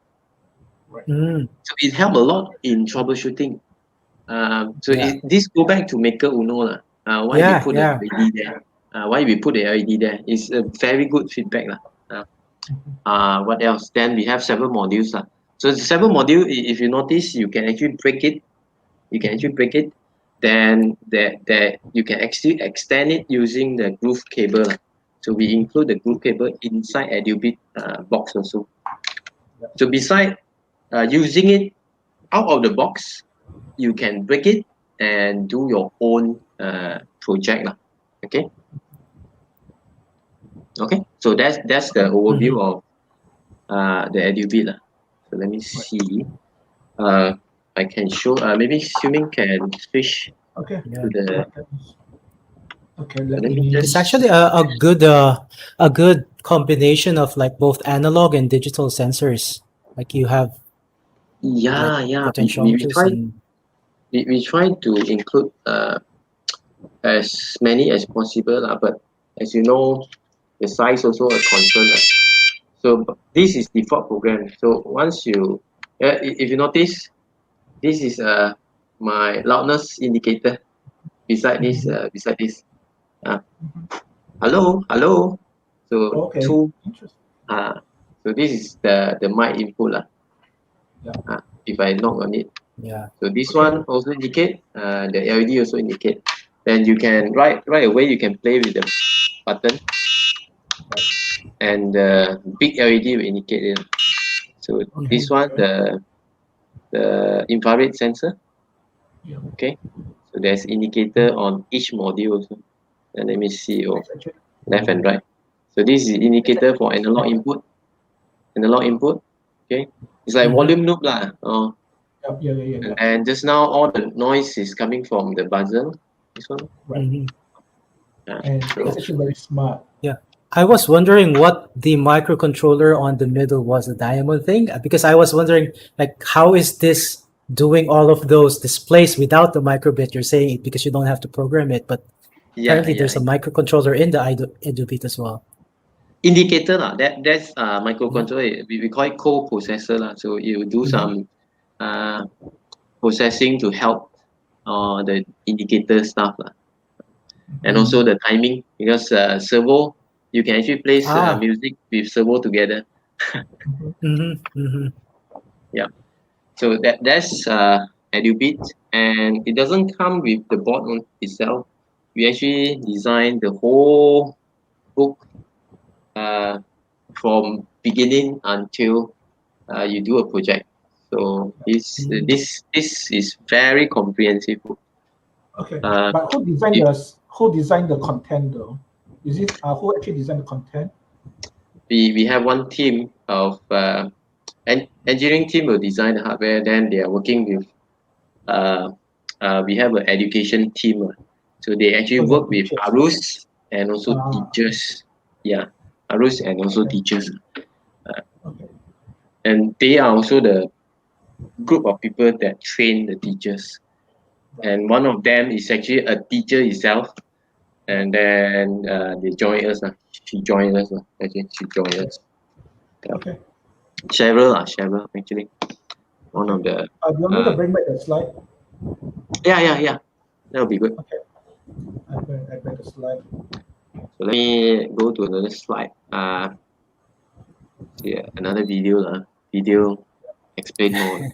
Mm, So it helped a lot in troubleshooting. yeah. This go back to Maker Uno lah. Why we Yeah. put the Yeah. LED there? Why we put the LED there? It's a very good feedback lah. What else? Then we have 7 modules lah. So the 7 module, if you notice, you can actually break it. You can actually break it. Then that you can actually extend it using the groove cable lah. So we include the groove cable inside EduBit box also. So beside using it out of the box, you can break it and do your own project lah. Okay. So that's the overview of the EduBit lah. So let me see. I can show. Maybe Xiuming can switch Okay. Yeah. to the. Okay. Let Let me me. It's just. actually a good combination of like both analog and digital sensors. Like you have Yeah. We potentiometers try. and We try to include as many as possible lah. But as you know, the size also a concern lah. So this is default program. So once you, if you notice, this is my loudness indicator beside this. Hello. So Okay. two. Interesting. So this is the mic input lah. Yeah. If I knock on it. yeah. So this Okay. one also indicate. The LED also indicate. Then you can right away you can play with the button. And the big LED will indicate it. So this one the infrared sensor. Yeah. Okay. So there's indicator on each module also. And let me see. Oh, Actually, left and right. So this is indicator for analog input. Okay. It's like volume knob lah. yeah. And just now all the noise is coming from the buzzer. This one. Right. Mhm. And it's actually very smart. Yeah. I was wondering what the microcontroller on the middle was, a diamond thing, because I was wondering like how is this doing all of those displays without the microbit? You're saying it because you don't have to program it, but apparently there's a microcontroller in the EduBit as well. Indicator lah. That's microcontroller. We call it co-processor lah. So you do some processing to help the indicator stuff lah. And also the timing, because servo, you can actually place music with servo together. Yeah. So that's EduBit, and it doesn't come with the board itself. We actually designed the whole book from beginning until you do a project. So this is very comprehensive book. Okay. But who designed the content though? Is it who actually designed the content? We have one team of engineering team will design the hardware. Then they are working with we have an education team. So they actually work with ARUS and also teachers. Yeah, ARUS and also teachers. Okay. And they are also the group of people that train the teachers. and one of them is actually a teacher itself, and then they join us. She joined us. Actually, she joined us. Okay. Cheryl actually. One of the. Do you want me to bring back the slide? Yeah. That'll be good. Okay. I bring the slide. So let me go to another slide. Another video. Video explain more.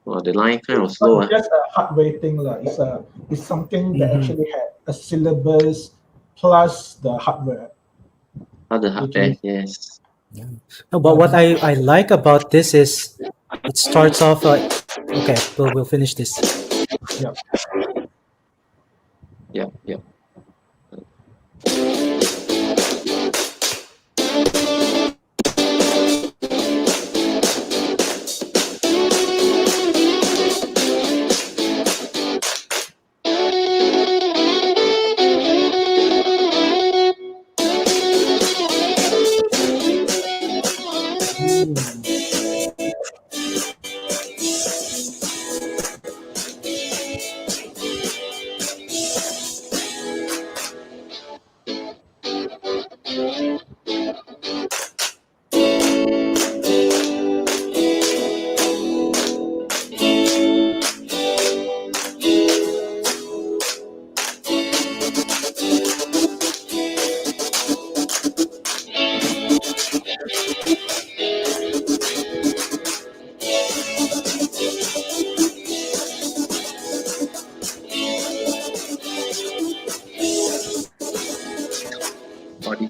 Well, the line kind of slow. It's just a hardware thing. It's something that actually had a syllabus plus the hardware. Other hardware, is- yes. No, but what I like about this is it starts off like, okay, we'll finish this. Yeah. Body.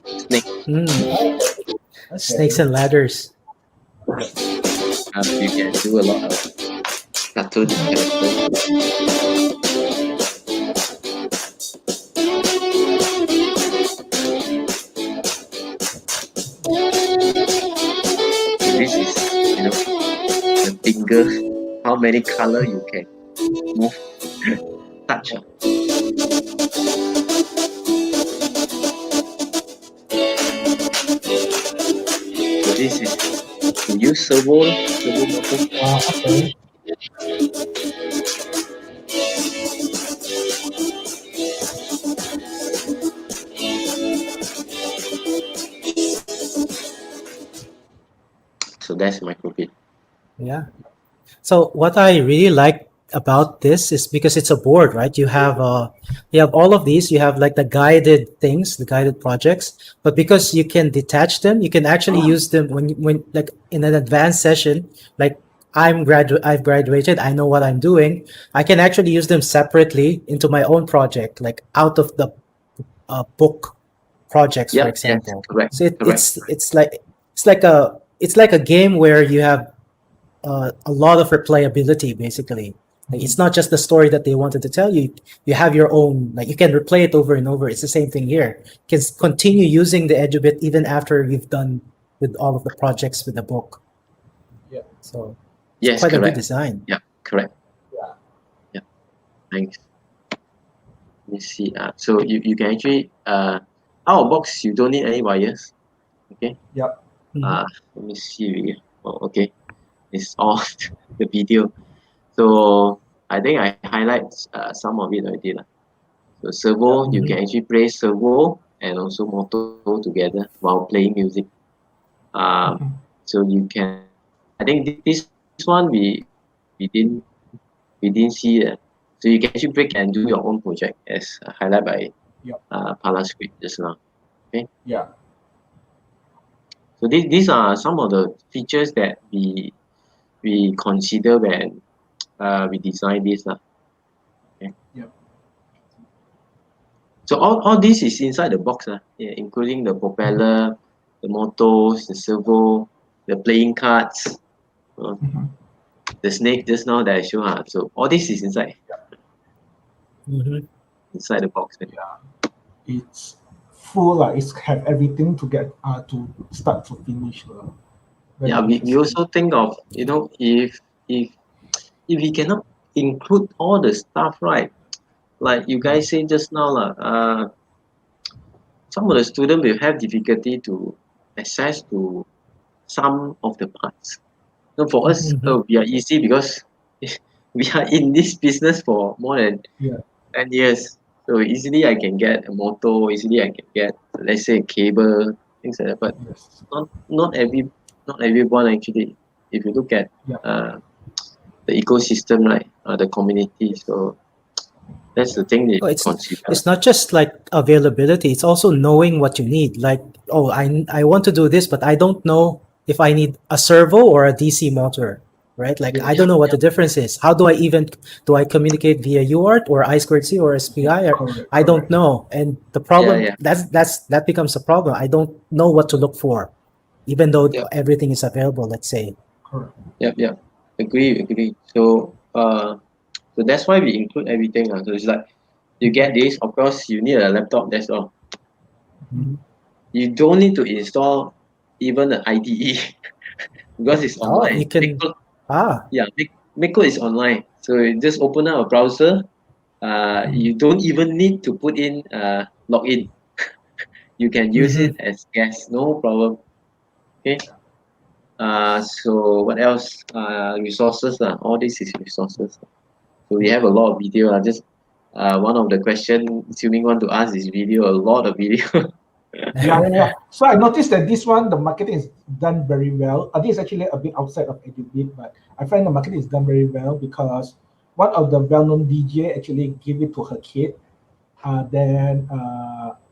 Snake. Snakes and ladders. You can do a lot of cartoon characters. This is, the finger, how many color you can move, touch. So this is to use servo motor. Okay. So that's microbit. Yeah. So what I really like about this is because it's a board, right? You have all of these. You have like the guided things, the guided projects. But because you can detach them, you can actually use them when like in an advanced session. Like I've graduated. I know what I'm doing. I can actually use them separately into my own project, like out of the book projects, for example. Yes, correct. So correct. it's like a game where you have a lot of replayability, basically. Like, it's not just the story that they wanted to tell you. You have your own, like you can replay it over and over. It's the same thing here. You can continue using the EduBit even after you've done with all of the projects with the book. Yeah. So Yes, quite a good correct. design. Yeah, correct. Yeah. Thanks. Let me see. So you can actually our box you don't need any wires. Okay. Yep. Mhm. Let me see. Oh, okay. It's all the video. So I think I highlight some of it already. So servo, you can actually play servo and also moto together while playing music. So you can. I think this one we didn't see it. So you can actually break and do your own project as highlighted by Pala's script just now. Okay. Yeah. So these are some of the features that we consider when we design this. Okay. Yep. So all this is inside the box, including the propeller, the motors, the servo, the playing cards, the snake just now that I showed. So all this is inside. Inside the box. It's full. It's have everything to get to start to finish. Yeah, we also think of if we cannot include all the stuff, right? Like you guys say just now, some of the students will have difficulty to access to some of the parts. No, for us, we are easy because we are in this business for more than Yeah. 10 years. So easily I can get a motor, easily I can get, let's say, a cable, things like that. But Yes. not everyone actually. If you look at Yeah. the ecosystem, right, the community, so that's the thing that Oh, we consider. it's not just like availability, it's also knowing what you need. Like, oh, I want to do this, but I don't know if I need a servo or a DC motor, right? Like, Yeah. I don't know what the difference is. How do I even do I communicate via UART or I squared C or SPI? Or, Correct. I don't know. And the Yeah, problem yeah, that becomes a problem. I don't know what to look for, even though yep, everything is available, let's say. Correct. yep. Agree. So that's why we include everything. So it's like you get this, of course, you need a laptop, that's all. Mhm. You don't need to install even an IDE because it's Oh, you online. can Yeah, Make code is online. So you just open up a browser. You don't even need to put in login. You can use mhm. it as guest, no problem. Okay. So what else? Resources. All this is resources. So we have a lot of video. Just one of the question assuming want to ask is video, a lot of video. Yeah. So I noticed that this one, the marketing is done very well. This is actually a bit outside of EduBit, but I find the marketing is done very well because one of the well-known DJ actually gave it to her kid. Then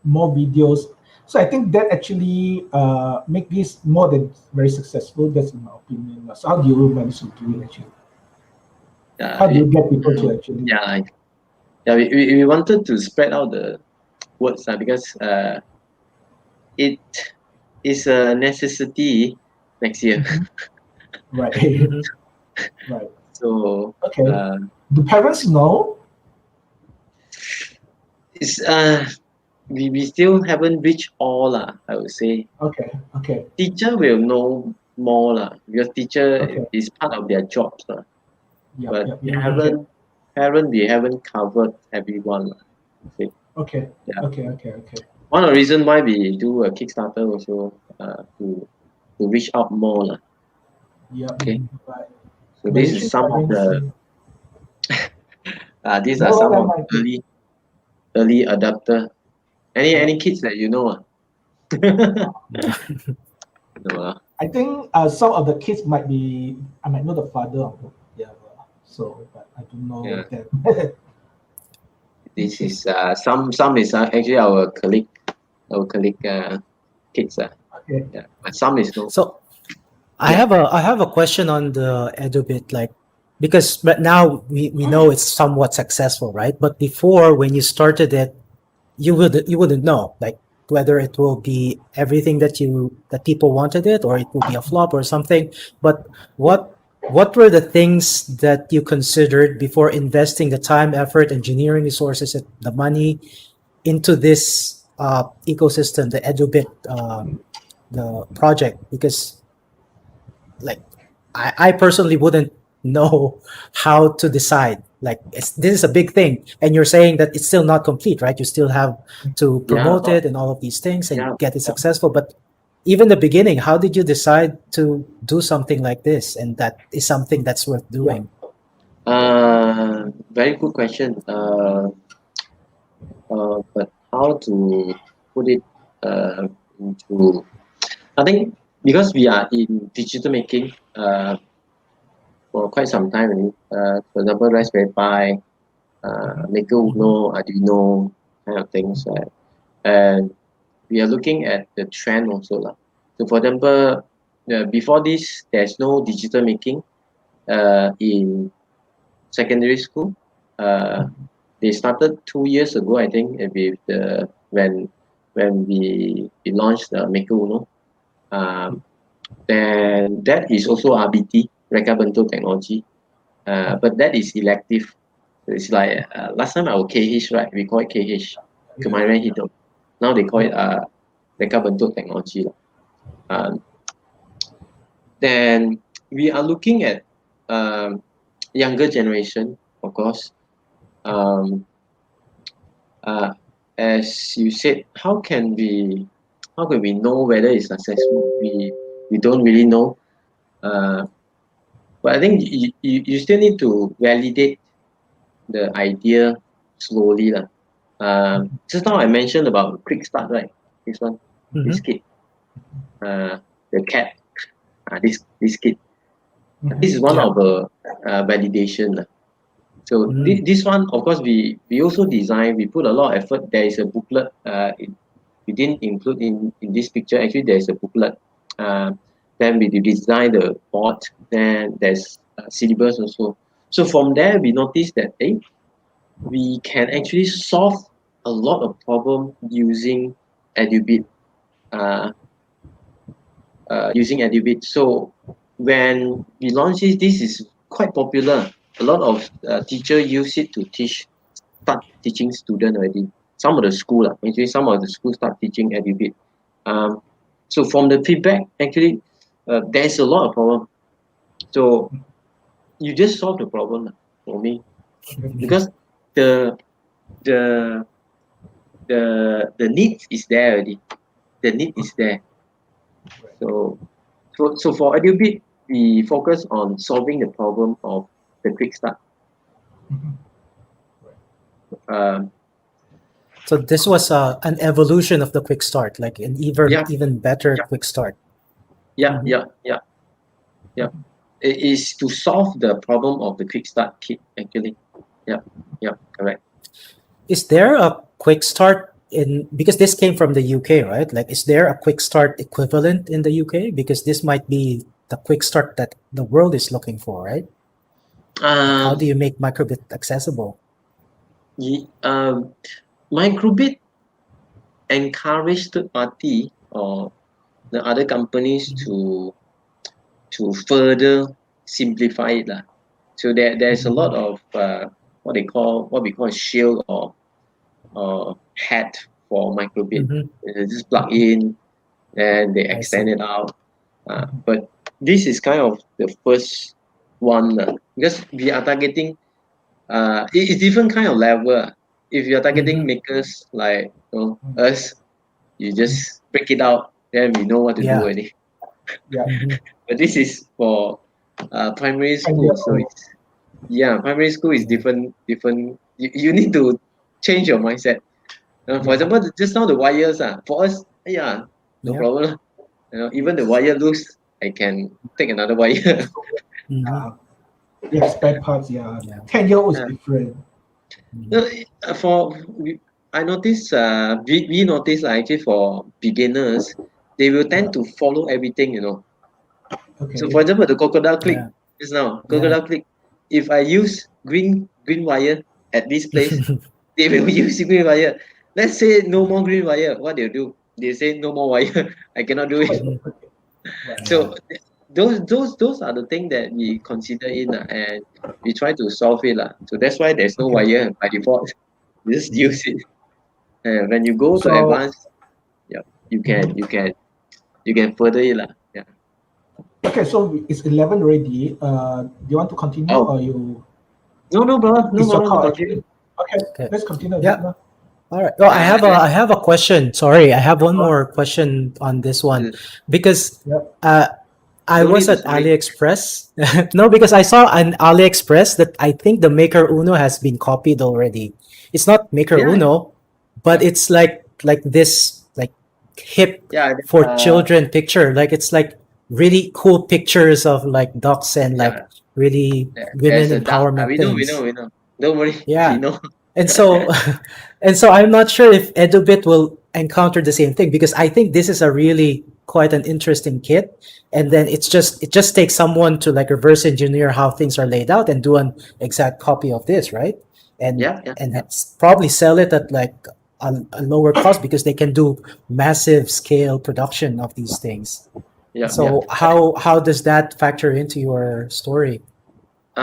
more videos. So I think that actually make this more than very successful. That's in my opinion. So how do you manage to do it actually? How do you get people to actually? Yeah, we wanted to spread out the words because it is a necessity next year. Mhm. Right. Right. So Okay. Do parents know? it's we still haven't reached all I would say. Okay. Teacher will know more because teacher Okay. is part of their jobs but Yeah. Okay. parent we haven't covered everyone okay. Okay. Yeah. Okay. One of the reason why we do a Kickstarter also to reach out more Yeah. okay. Right. So But this actually is some of parents. the these are No, some never of mind. the early adapter. Any kids that you know no, I think some of the kids might be. I might know the father of the. Yeah. So, but I don't know yeah. that. This is Interesting. some is actually our colleague kids Okay. yeah, but some is no. So Yeah, I have a question on the EduBit, like because but now we know it's somewhat successful, right? But before when you started it, you wouldn't know like whether it will be everything that people wanted it or it will be a flop or something. But what were the things that you considered before investing the time, effort, engineering resources, and the money into this ecosystem, the EduBit, the project? Because like I personally wouldn't know how to decide. Like this is a big thing, and you're saying that it's still not complete, right? You still have to yeah, promote it and all of these things and yeah, get it yeah. successful. But even the beginning, how did you decide to do something like this, and that is something that's worth Yeah. doing? Very good question. But how to put it into? I think because we are in digital making for quite some time already. For example, Raspberry Pi, Maker Uno, Arduino, kind of things. And we are looking at the trend also lah. So for example, before this, there's no digital making in secondary school. They started 2 years ago, I think, with the when we launched the Maker Uno. Then that is also RBT, Reka Bentuk Technology, but that is elective. It's like last time our KH, right? We call it KH, Kemahiran Hidup. Now they call it Reka Bentuk Technology. Then we are looking at younger generation, of course. Um, as you said, how can we know whether it's successful? We don't really know. Uh, But I think you still need to validate the idea slowly lah. Just now I mentioned about quick start, right? This one, this Mhm. kid, the cat, this kid. This is one Yeah. of the validation lah. So this one, of course, we also design. We put a lot of effort. There is a booklet. We didn't include in this picture. Actually, there is a booklet. Then we design the board. Then there's syllabus also. So from there, we noticed that we can actually solve a lot of problem using EduBit. Using EduBit. So when we launched this is quite popular. A lot of teacher use it to start teaching student already. Some of the school, actually some of the schools start teaching EduBit. So from the feedback, actually, there's a lot of problem. So you just solve the problem for me, because the the the need is there already. The need is there. So for EduBit, we focus on solving the problem of the quick start. Um, So this was an evolution of the quick start, like an even better Yeah. quick start. yeah, It is to solve the problem of the quick start kit, actually. Yeah, correct. Is there a quick start because this came from the UK, right? Like, is there a quick start equivalent in the UK? Because this might be the quick start that the world is looking for, right? Like, how do you make microbit accessible? Microbit encourage third party or the other companies to further simplify it lah. So there's a lot of what we call a shield or hat for microbit. They just plug in and they extend it out. But this is kind of the first one because we are targeting it's different kind of level. If you're targeting makers like us, you just break it out, then we know what to do already. Yeah. But this is for primary school, so it's primary school is different. You need to change your mindset. For example, just now the wires for us, no problem. Even the wire loose, I can take another wire. Yeah, spare parts. 10-year-old is different. I notice we notice actually for beginners, they will tend to follow everything. Okay. So for example, the crocodile click just now, crocodile click. If I use green wire at this place, they will use green wire. Let's say no more green wire. What they'll do? They say no more wire. I cannot do it. So those are the things that we consider in and we try to solve it So that's why there's no wire by default. You just use it. And when you go to advanced, you can further it Yeah. Okay, so it's 11 already. Do you want to continue or you? No, brother. No, It's your brother. call, Continue. Okay, let's continue. Yeah. All right. Well, I have a question. Sorry, I have one more question on this one because I was at AliExpress. No, because I saw on AliExpress that I think the Maker Uno has been copied already. It's not Maker Uno, but it's like this like hip for children picture. Like it's like really cool pictures of like ducks and like really women empowerment We know. Don't worry. Yeah. We know. And so I'm not sure if EduBit will encounter the same thing because I think this is a really quite an interesting kit. And then it just takes someone to like reverse engineer how things are laid out and do an exact copy of this, right? And probably sell it at like a lower cost because they can do massive scale production of these things. So how does that factor into your story? We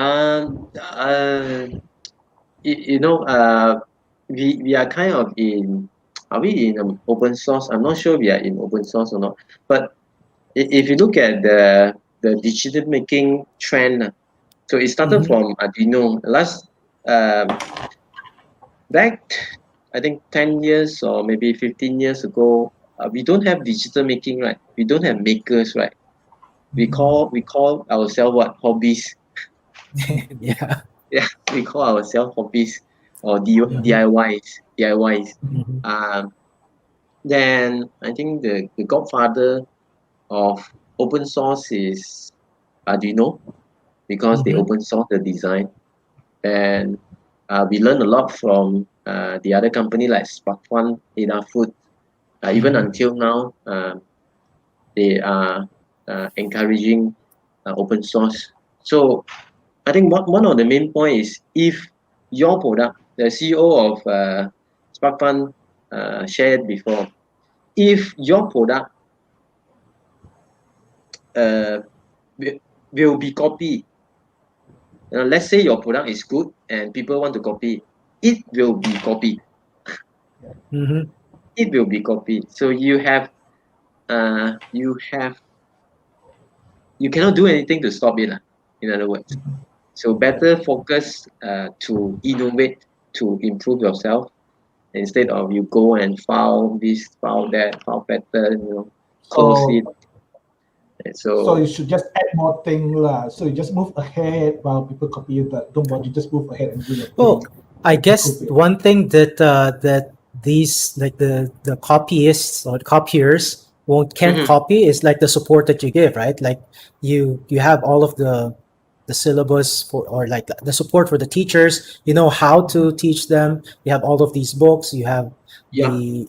are kind of are we in open source? I'm not sure we are in open source or not. But if you look at the digital making trend, so it started from Arduino. Back, I think 10 years or maybe 15 years ago, we don't have digital making, right? We don't have makers, right? we call ourselves what? Hobbies. Yeah. Yeah, we call ourselves hobbies or Yeah. DIYs. Mhm. Then I think the godfather of open source is Arduino, because they Mhm. open source the design. And we learn a lot from the other company like Sparkfun, Food. Even Mhm. until now, they are encouraging open source. So I think one of the main point is, if your product, the CEO of Sparkfun shared before, if your product uh, will be copied, let's say your product is good and people want to copy, it will be copied. Mhm. It will be copied. So you cannot do anything to stop it. In other words, so better focus to innovate, to improve yourself, instead of you go and file this, file that, file better, close it. So And so you so should just add more thing lah. So you just move ahead while people copy you, but don't bother, just move ahead and do your thing. Well, I guess Improve it. one thing that these like the copyists or copiers won't can't mhm, copy is like the support that you give, right? Like you have all of the syllabus for, or like the support for the teachers. You know how to teach them. You have all of these books. You have yeah, the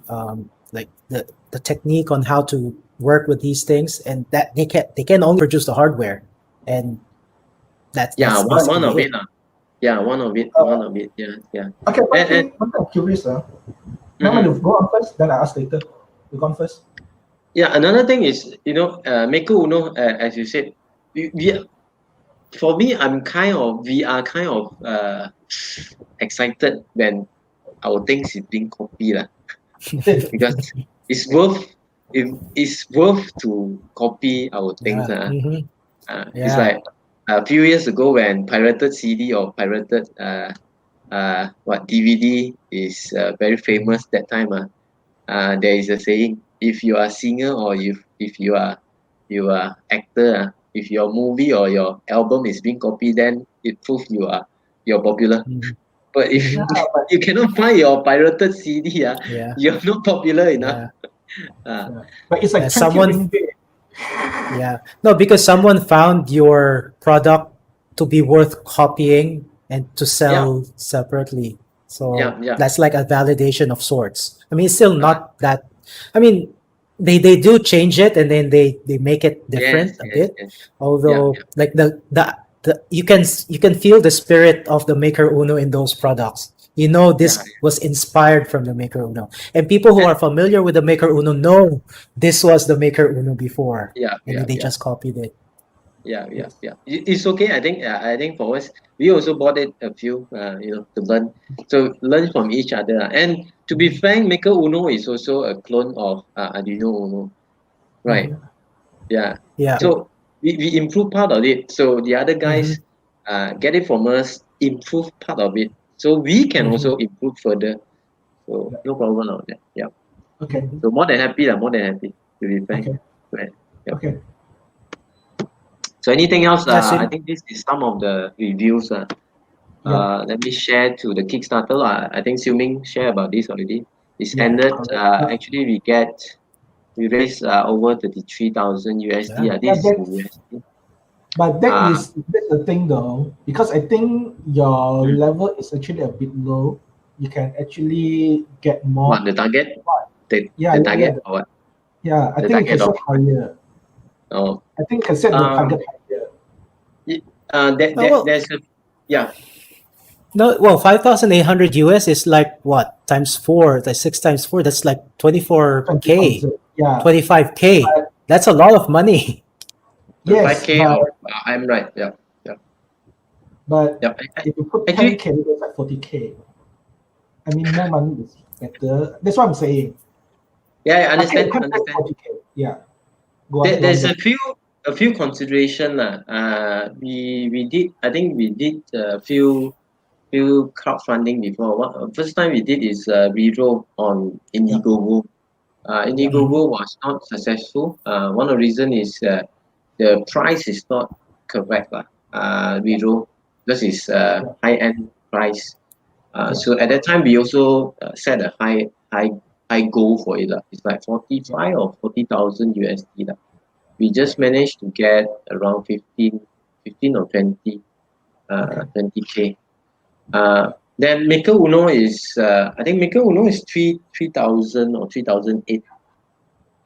like the technique on how to work with these things, and that they can only produce the hardware, and that's one basically of it. it. Yeah, one of it, Uh, yeah, yeah. okay, And one thing I'm curious. Now mhm. you go on first, then I ask later. You go on first. Yeah, another thing is, Maker Uno, as you said, for me, we are kind of excited when our things is being copied, lah, because it's worth it's worth to copy our things. Yeah. Hmm. It's Yeah. like a few years ago when pirated CD or pirated DVD is very famous that time. There is a saying: if you are singer, or if you are actor, if your movie or your album is being copied, then it proves you're popular. Hmm. But if Hmm. But you cannot find your pirated CD, Yeah. you're not popular enough. Yeah. Uh, yeah. But it's like 20 Someone, ringgit. yeah, no, because someone found your product to be worth copying and to yeah, sell separately. So yeah. that's like a validation of sorts. I mean, it's still Uh, not that. I mean, they do change it and then they make it yes, different a yes, bit. yes. Yeah, Although, yeah, like the you can feel the spirit of the Maker Uno in those products. You know, yeah, this was inspired from the Maker Uno, and people who and are familiar with the Maker Uno know this was the Maker Uno before, yeah, and yeah, they yeah. just copied it. Yeah. Yes. It's okay. I think for us, we also bought it a few, to learn. So learn from each other. And to be frank, Maker Uno is also a clone of Arduino Uno, right? Mhm. Yeah. Yeah. Okay. So we improve part of it. So the other Hmm. guys get it from us, improve part of it. So we can Hmm. also improve further. So Yeah. no problem on that. Yeah. Okay. Hmm. So more than happy, more than happy, to be frank. Okay. Right. Yep. Okay. So anything else? Yeah. I So think this is some of the reviews. Yeah. Let me share to the Kickstarter. I think Xiu Ming shared about this already. It's Yeah. ended. Correct. Actually, we raised over 33,000 USD. yeah. Yeah. This is in That's USD. but Uh, that's the thing though, because I think your mm, level is actually a bit low. You can actually get what more. the target? The Yeah. the Yeah. Yeah. target or what? Yeah. I The think you can target of set higher. oh I think you can set the um target higher. Well, there's a yeah no. Well, 5,800 US is like what times four? That's 6 times 4. That's like Twenty 24K, thousand. Yeah. 25K. But That's a lot of money. yes, 5K of I'm right. Yeah, yeah, but yeah. if you put Actually, 10K, that's like 40K. I mean, more money is better. That's what I'm saying. yeah, I Okay, you understand. can't pay Understand. 40K. Yeah. Go on. There's Go. a few consideration lah. We did. I think we did a few crowdfunding before. First time we did is reroll on Yeah. Indiegogo. Yeah. Mhm. Indiegogo was not successful. One of the reason is the price is not correct lah. Vero, because it's high end price. So at that time we also set a high goal for it lah. It's like 45 or 40,000 USD lah. We just managed to get around 15 or 20, 20K. Then Maker Uno is I think Maker Uno is 3,000 or 3,008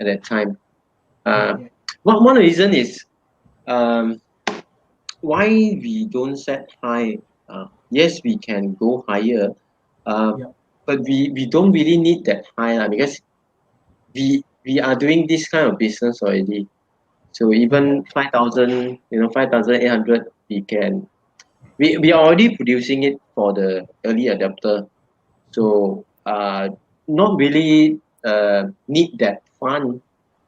at that time. One reason is why we don't set high. Yes, we can go higher, but we don't really need that high because we are doing this kind of business already. So even 5,000, 5,800, we are already producing it for the early adopter. So not really need that fund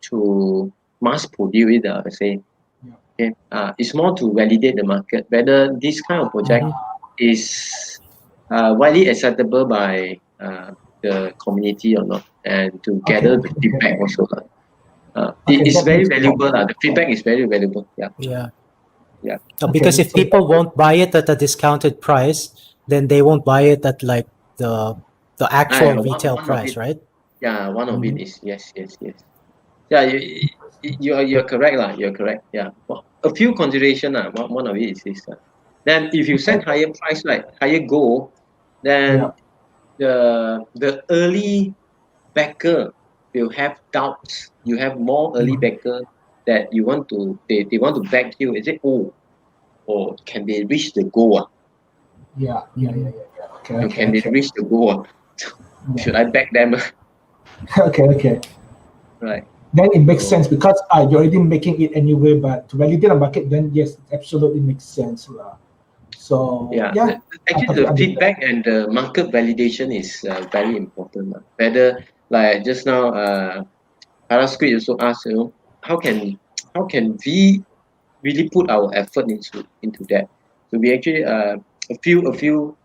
to mass produce it, I say. Okay. It's more to validate the market, whether this kind of project is widely acceptable by the community or not, and to gather the feedback also. It's very valuable. The feedback is very valuable. Yeah. Because if people won't buy it at a discounted price, then they won't buy it at like the actual retail price, right? Yeah, one of it is yes. Yeah, you're correct lah. You're correct. Yeah, well, a few consideration lah. One of it is this. Then if you set higher price, like higher goal, then the early backer will have doubts. You have more early backer that you want to they want to back you. Is it or can they reach the goal? Okay. Can they reach the goal? Should I back them? Okay. Right. Then it makes sense because you're already making it anyway, but to validate the market, then yes, it absolutely makes sense. So actually the feedback and the market validation is very important. Whether like just now Harasquid also asked, how can we really put our effort into that? So we actually a few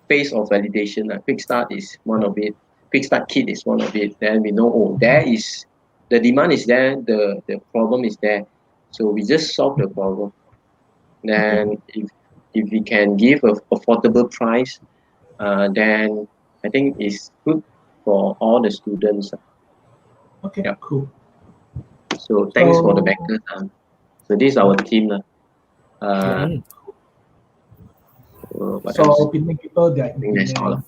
phase of validation. Kickstart is one of it. Kickstart Kit is one of it. Then we know there is the demand is there, the problem is there. So we just solve the problem. Then if we can give an affordable price, then I think it's good for all the students. Okay, cool. So thanks for the backers. So this is our team. So many people they are implementing.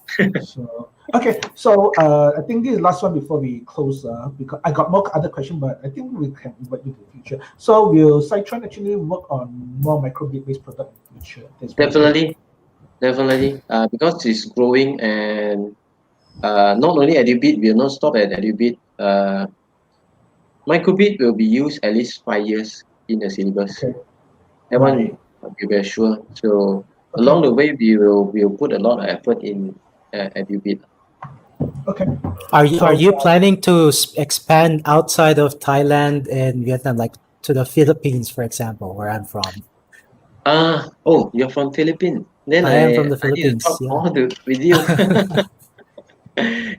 So I think this is the last one before we close. Because I got more other questions, but I think we can invite you to the future. So will Cytron actually work on more microbit based product in the future? Definitely. Because it's growing, and not only EduBit will not stop at EduBit. Microbit will be used at least 5 years in the syllabus. That one be very sure. So along the way, we'll put a lot of effort in EduBit. Okay. Are you planning to expand outside of Thailand and Vietnam, like to the Philippines, for example, where I'm from? You're from Philippines. Then I am from the Philippines. I need to talk with you.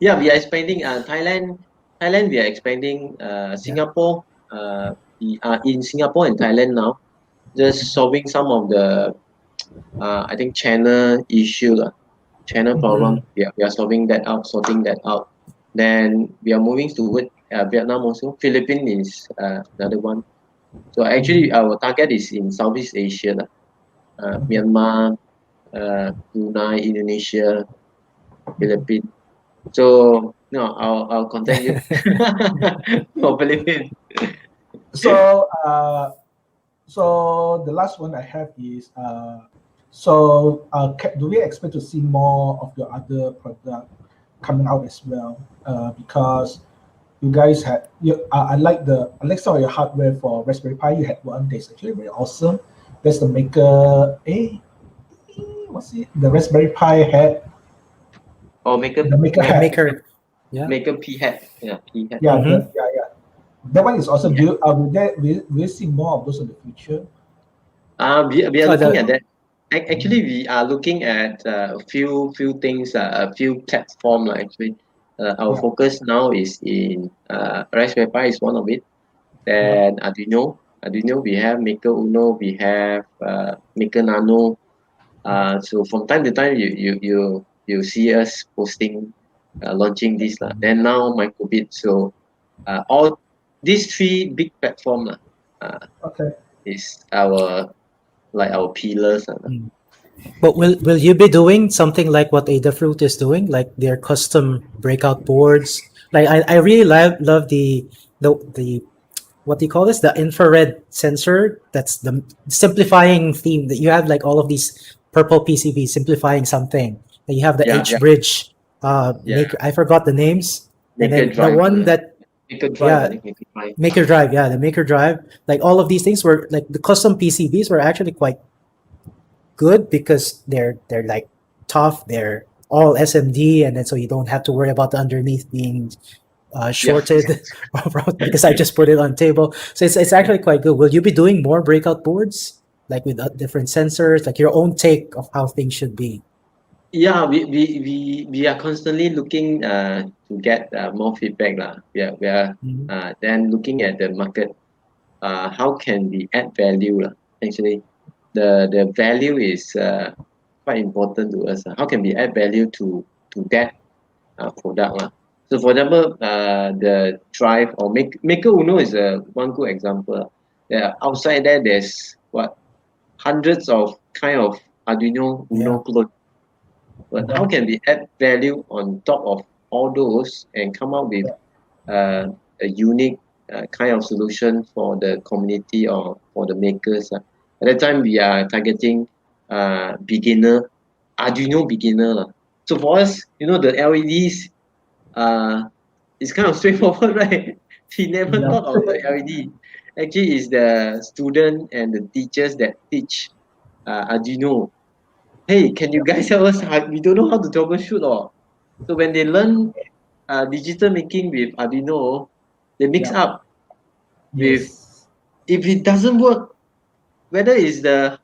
Yeah, we are expanding Thailand. We are expanding Singapore. We are in Singapore and Thailand now, just solving some of the I think channel issue, channel problem. We are sorting that out. Then we are moving toward Vietnam also. Philippines is another one. So actually our target is in Southeast Asia, Myanmar, Brunei, Indonesia, Philippines. So I'll contact you for Philippines. So so the last one I have is do we expect to see more of your other product coming out as well? Because you guys had I like some of your hardware for Raspberry Pi. You had one that's actually very awesome. That's the Maker what's it? The Raspberry Pi hat. Maker P hat. Yeah, P hat. Yeah, that one is awesome. Will you see more of those in the future? We are looking at that. Actually, we are looking at a few things, a few platforms. Actually, our focus now is in Raspberry Pi is one of it. Then Arduino, Arduino, we have Maker Uno, we have Maker Nano. So from time to time, you see us posting, launching this lah. Then now Microbit. So all these three big platform Okay. is our pillars. But will you be doing something like what Adafruit is doing, like their custom breakout boards? Like I really love the what do you call this? The infrared sensor. That's the simplifying theme that you have, like all of these purple PCBs simplifying something. Then you have the Yeah, H bridge. Yeah. Maker. I forgot the names. And Maker then the Drive. one that Maker Drive. yeah. I think Maker Drive. Maker Drive, yeah, the Maker Drive. Like all of these things were like the custom PCBs were actually quite good because they're like tough. They're all SMD, and then so you don't have to worry about the underneath being shorted because I just put it on table. So it's actually quite good. Will you be doing more breakout boards like with different sensors, like your own take of how things should be? Yeah, we are constantly looking to get more feedback lah. We are then looking at the market. How can we add value lah? Actually, the value is quite important to us. How can we add value to that product lah? So for example, the drive or Maker Uno is one good example. Yeah, outside there, there's hundreds of kind of Arduino Uno clone. But how can we add value on top of all those and come up with a unique kind of solution for the community or for the makers? At that time, we are targeting beginner, Arduino beginner. So for us, the LEDs, it's kind of straightforward, right? We never thought of the LED. Actually, it's the student and the teachers that teach Arduino. Hey, can you guys help us? We don't know how to troubleshoot. So when they learn digital making with Arduino, they mix up with, if it doesn't work, whether it's the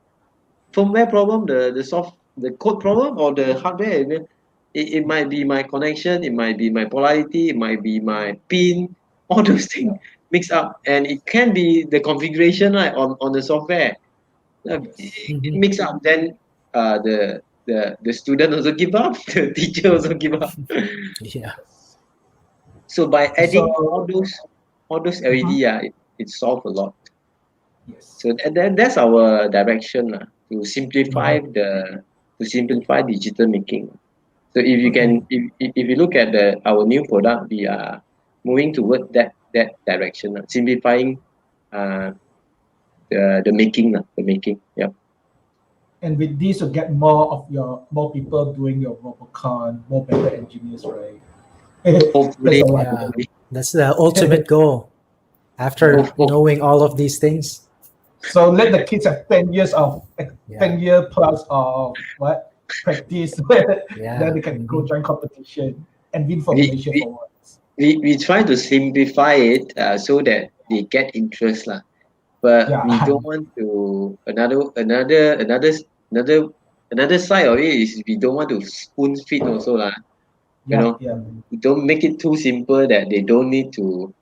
firmware problem, the code problem, or the hardware, it might be my connection, it might be my polarity, it might be my pin, all those things mix up, and it can be the configuration on the software. It mix up, then the student also give up, the teacher also give up. Yeah. So by adding all those LED, it solves a lot. So that's our direction to simplify digital making. So if you can, if you look at our new product, we are moving toward that direction, simplifying the making. Yeah. And with this, you get more people doing your Robocon, more better engineers, right? Hopefully, that's the ultimate goal. After knowing all of these things, so let the kids have 10 years of 10 year plus of practice. Then they can go join competition and win for Malaysia for once. We try to simplify it so that they get interest lah. But we don't want to another side of it is we don't want to spoon feed also lah. We don't make it too simple that they don't need to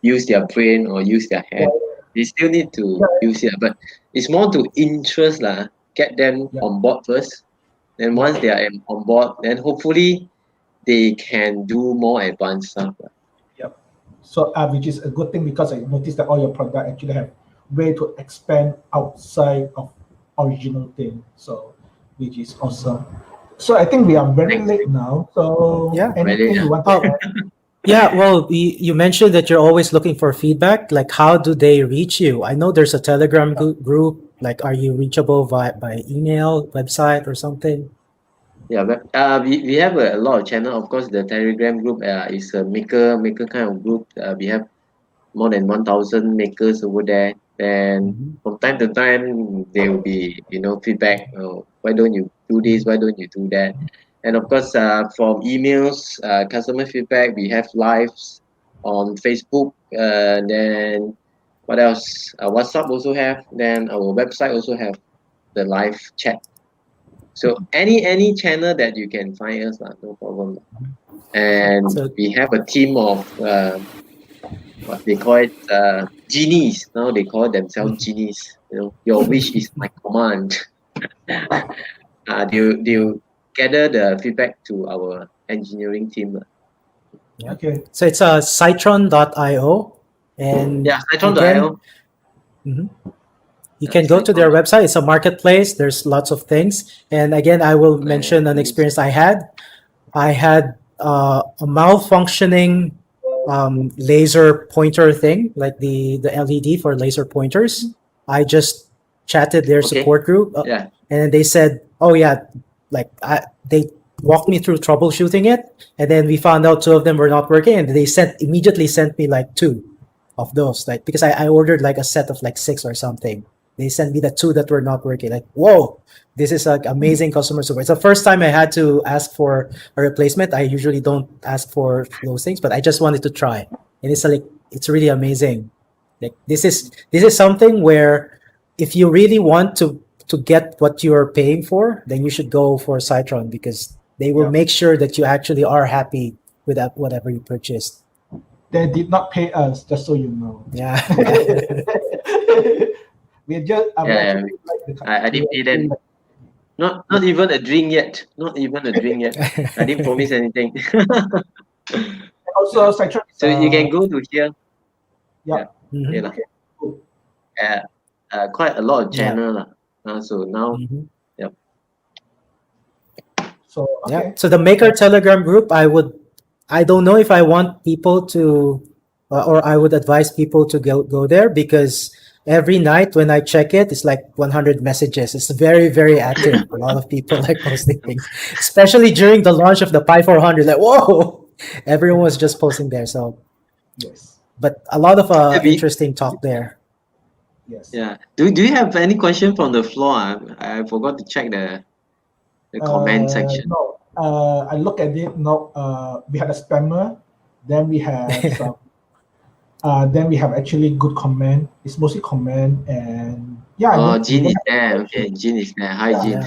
use their brain or use their head. They still need to use it, but it's more to interest lah. Get them on board first. Then once they are on board, then hopefully they can do more advanced stuff. So which is a good thing because I noticed that all your product actually have way to expand outside of original thing. So which is awesome. So I think we are very late now. So anything you want to add? Yeah, well, you mentioned that you're always looking for feedback. Like, how do they reach you? I know there's a Telegram group. Like, are you reachable by email, website, or something? Yeah, but we have a lot of channel. Of course, the Telegram group is a maker kind of group. We have more than 1,000 makers over there. And from time to time, there will be feedback. Why don't you do this? Why don't you do that? And of course, from emails, customer feedback, we have lives on Facebook. Then what else? WhatsApp also have. Then our website also have the live chat. So any channel that you can find us, no problem. And we have a team of what they call it, genies. Now they call themselves genies. Your wish is my command. They'll gather the feedback to our engineering team. Yeah. Okay. So it's Cytron.io, and Yeah, again, Cytron.io. you Yeah, can go to their Cytron. website. It's a marketplace. There's lots of things. And again, I will mention an experience I had. I had a malfunctioning laser pointer thing, like the LED for laser pointers. I just chatted their Okay. support group, Yeah. and they said, "Oh yeah," they walked me through troubleshooting it, and then we found out two of them were not working, and they immediately sent me like two of those, like because I ordered like a set of like 6 or something. They sent me the 2 that were not working. Like, whoa, this is like amazing customer support. It's the first time I had to ask for a replacement. I usually don't ask for those things, but I just wanted to try, and it's really amazing. Like this is something where if you really want to get what you're paying for, then you should go for Cytron, because they will Yeah. make sure that you actually are happy with whatever you purchased. They did not pay us, just so you know. Yeah. We just Yeah, I didn't pay them. Not even a drink yet. Not even a drink yet. I didn't promise anything. Also, Cytron. So you can go to here. Yeah. Mhm. Yeah, Okay. Cool. quite a lot of Yeah. channel lah. So now, Mhm. So Yeah. okay. So the Maker Telegram group, I don't know if I want people to, or I would advise people to go there, because every night when I check it, it's like 100 messages. It's very, very active. A lot of people like posting things, especially during the launch of the Pi 400. Like, whoa, everyone was just posting there. So, Yes. but a lot of we- interesting talk there. Yes. yeah. Do you have any question from the floor? I forgot to check the comment section. No. I look at it. No. We had a spammer. Then we have some. Then we have actually good comment. It's mostly comment, and yeah. Oh, Jean we is don't have there. question. Okay, Jean is there. Hi, Yeah. Jean.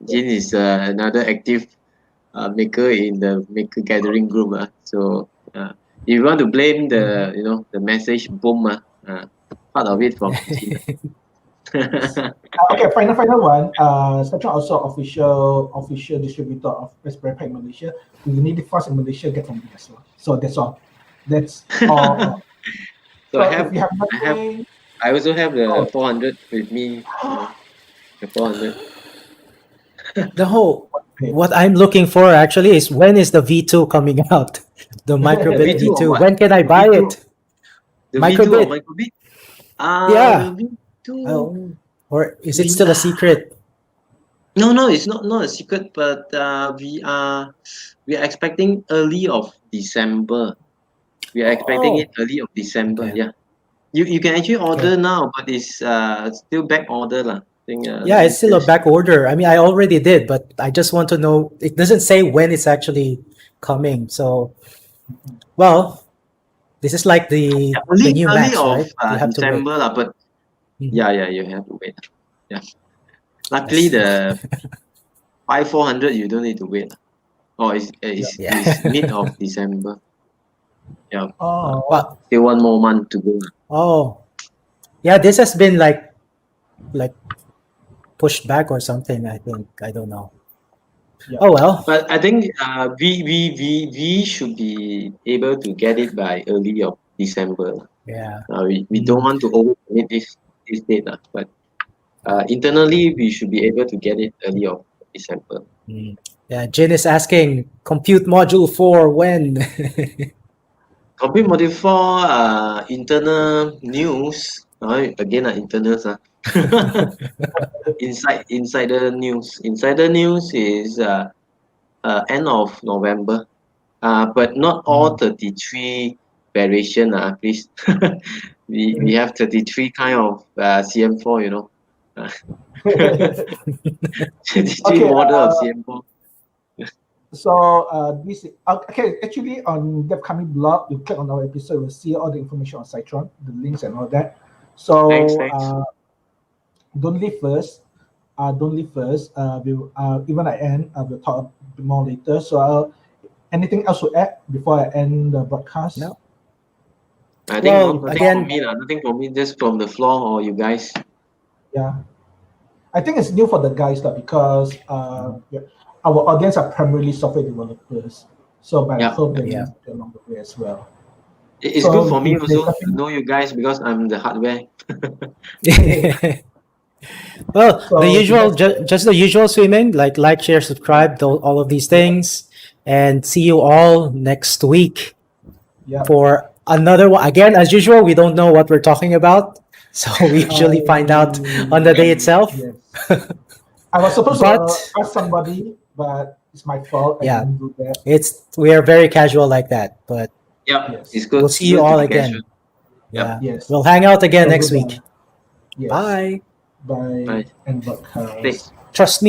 Jean is another active maker in the maker gathering group. So if you want to blame the the message boom, part of it from Jean. Okay, final one. Cytron also official distributor of Raspberry Pi Malaysia. If you need it fast in Malaysia, get from me as well. So that's all. That's all. So if you have nothing, I also have the Oh. 400 with me. The 400. The whole what I'm looking for actually is, when is the V2 coming out? The microbit V2 or V2. what? When can I buy V2? it? The V2 or Microbit. microbit? Yeah. The V2. Oh, or is it still a secret? No, it's not a secret, but we are expecting early of December. We are expecting it early of December. Okay. Yeah, you can actually order now, but it's still back order lah. Yeah, it's still a back order. I mean, I already did, but I just want to know. It doesn't say when it's actually coming. So, well, this is like the new Macs, of right? You have to wait. December lah, but Mhm. yeah, you have to wait. Yeah, luckily the Pi 400 you don't need to wait. Oh, it's mid of December. Yeah. Oh. Well, Still 1 more month to go. oh, yeah. This has been like pushed back or something. I think, I don't know. Yeah. Oh well. But I think we should be able to get it by early of December. Yeah. We don't want to overcommit this date, but internally we should be able to get it early of December. Yeah, Jin is asking, compute module 4 when? Compute module 4 internal news. Again, internals. Insider news. Insider news is end of November. But not all 33 variation. Please. we have 33 kind of CM4. 33 model of CM4. So this okay. Actually, on DevKami blog, you click on our episode, you'll see all the information on Cytron, the links and all that. So Thanks. don't leave first. We'll even I end. We'll talk a bit more later. So anything else to add before I end the broadcast? No. I think Well, nothing again- for me, nothing for me, just from the floor or you guys. Yeah, I think it's new for the guys because yeah, our audience are primarily software developers, so but I Yeah. hope they Yeah. learn along the way as well. It's So good for me if there's also to something- know you guys because I'm the hardware. Well, So the usual, that's- just the usual swimming, like, share, subscribe, all of these things, and see you all next week Yeah. for another one. Again, as usual, we don't know what we're talking about, so we usually find out on the day itself. Yes. I was supposed But- to ask somebody, but it's my fault. I Yeah. didn't do that. We are very casual like that, but Yeah, Yes. it's good. we'll see you good to all be again. casual. Yeah, Yes. we'll hang out again So next goodbye. week. Yes. Bye. Bye. Bye. And podcast. Thanks. Trust me.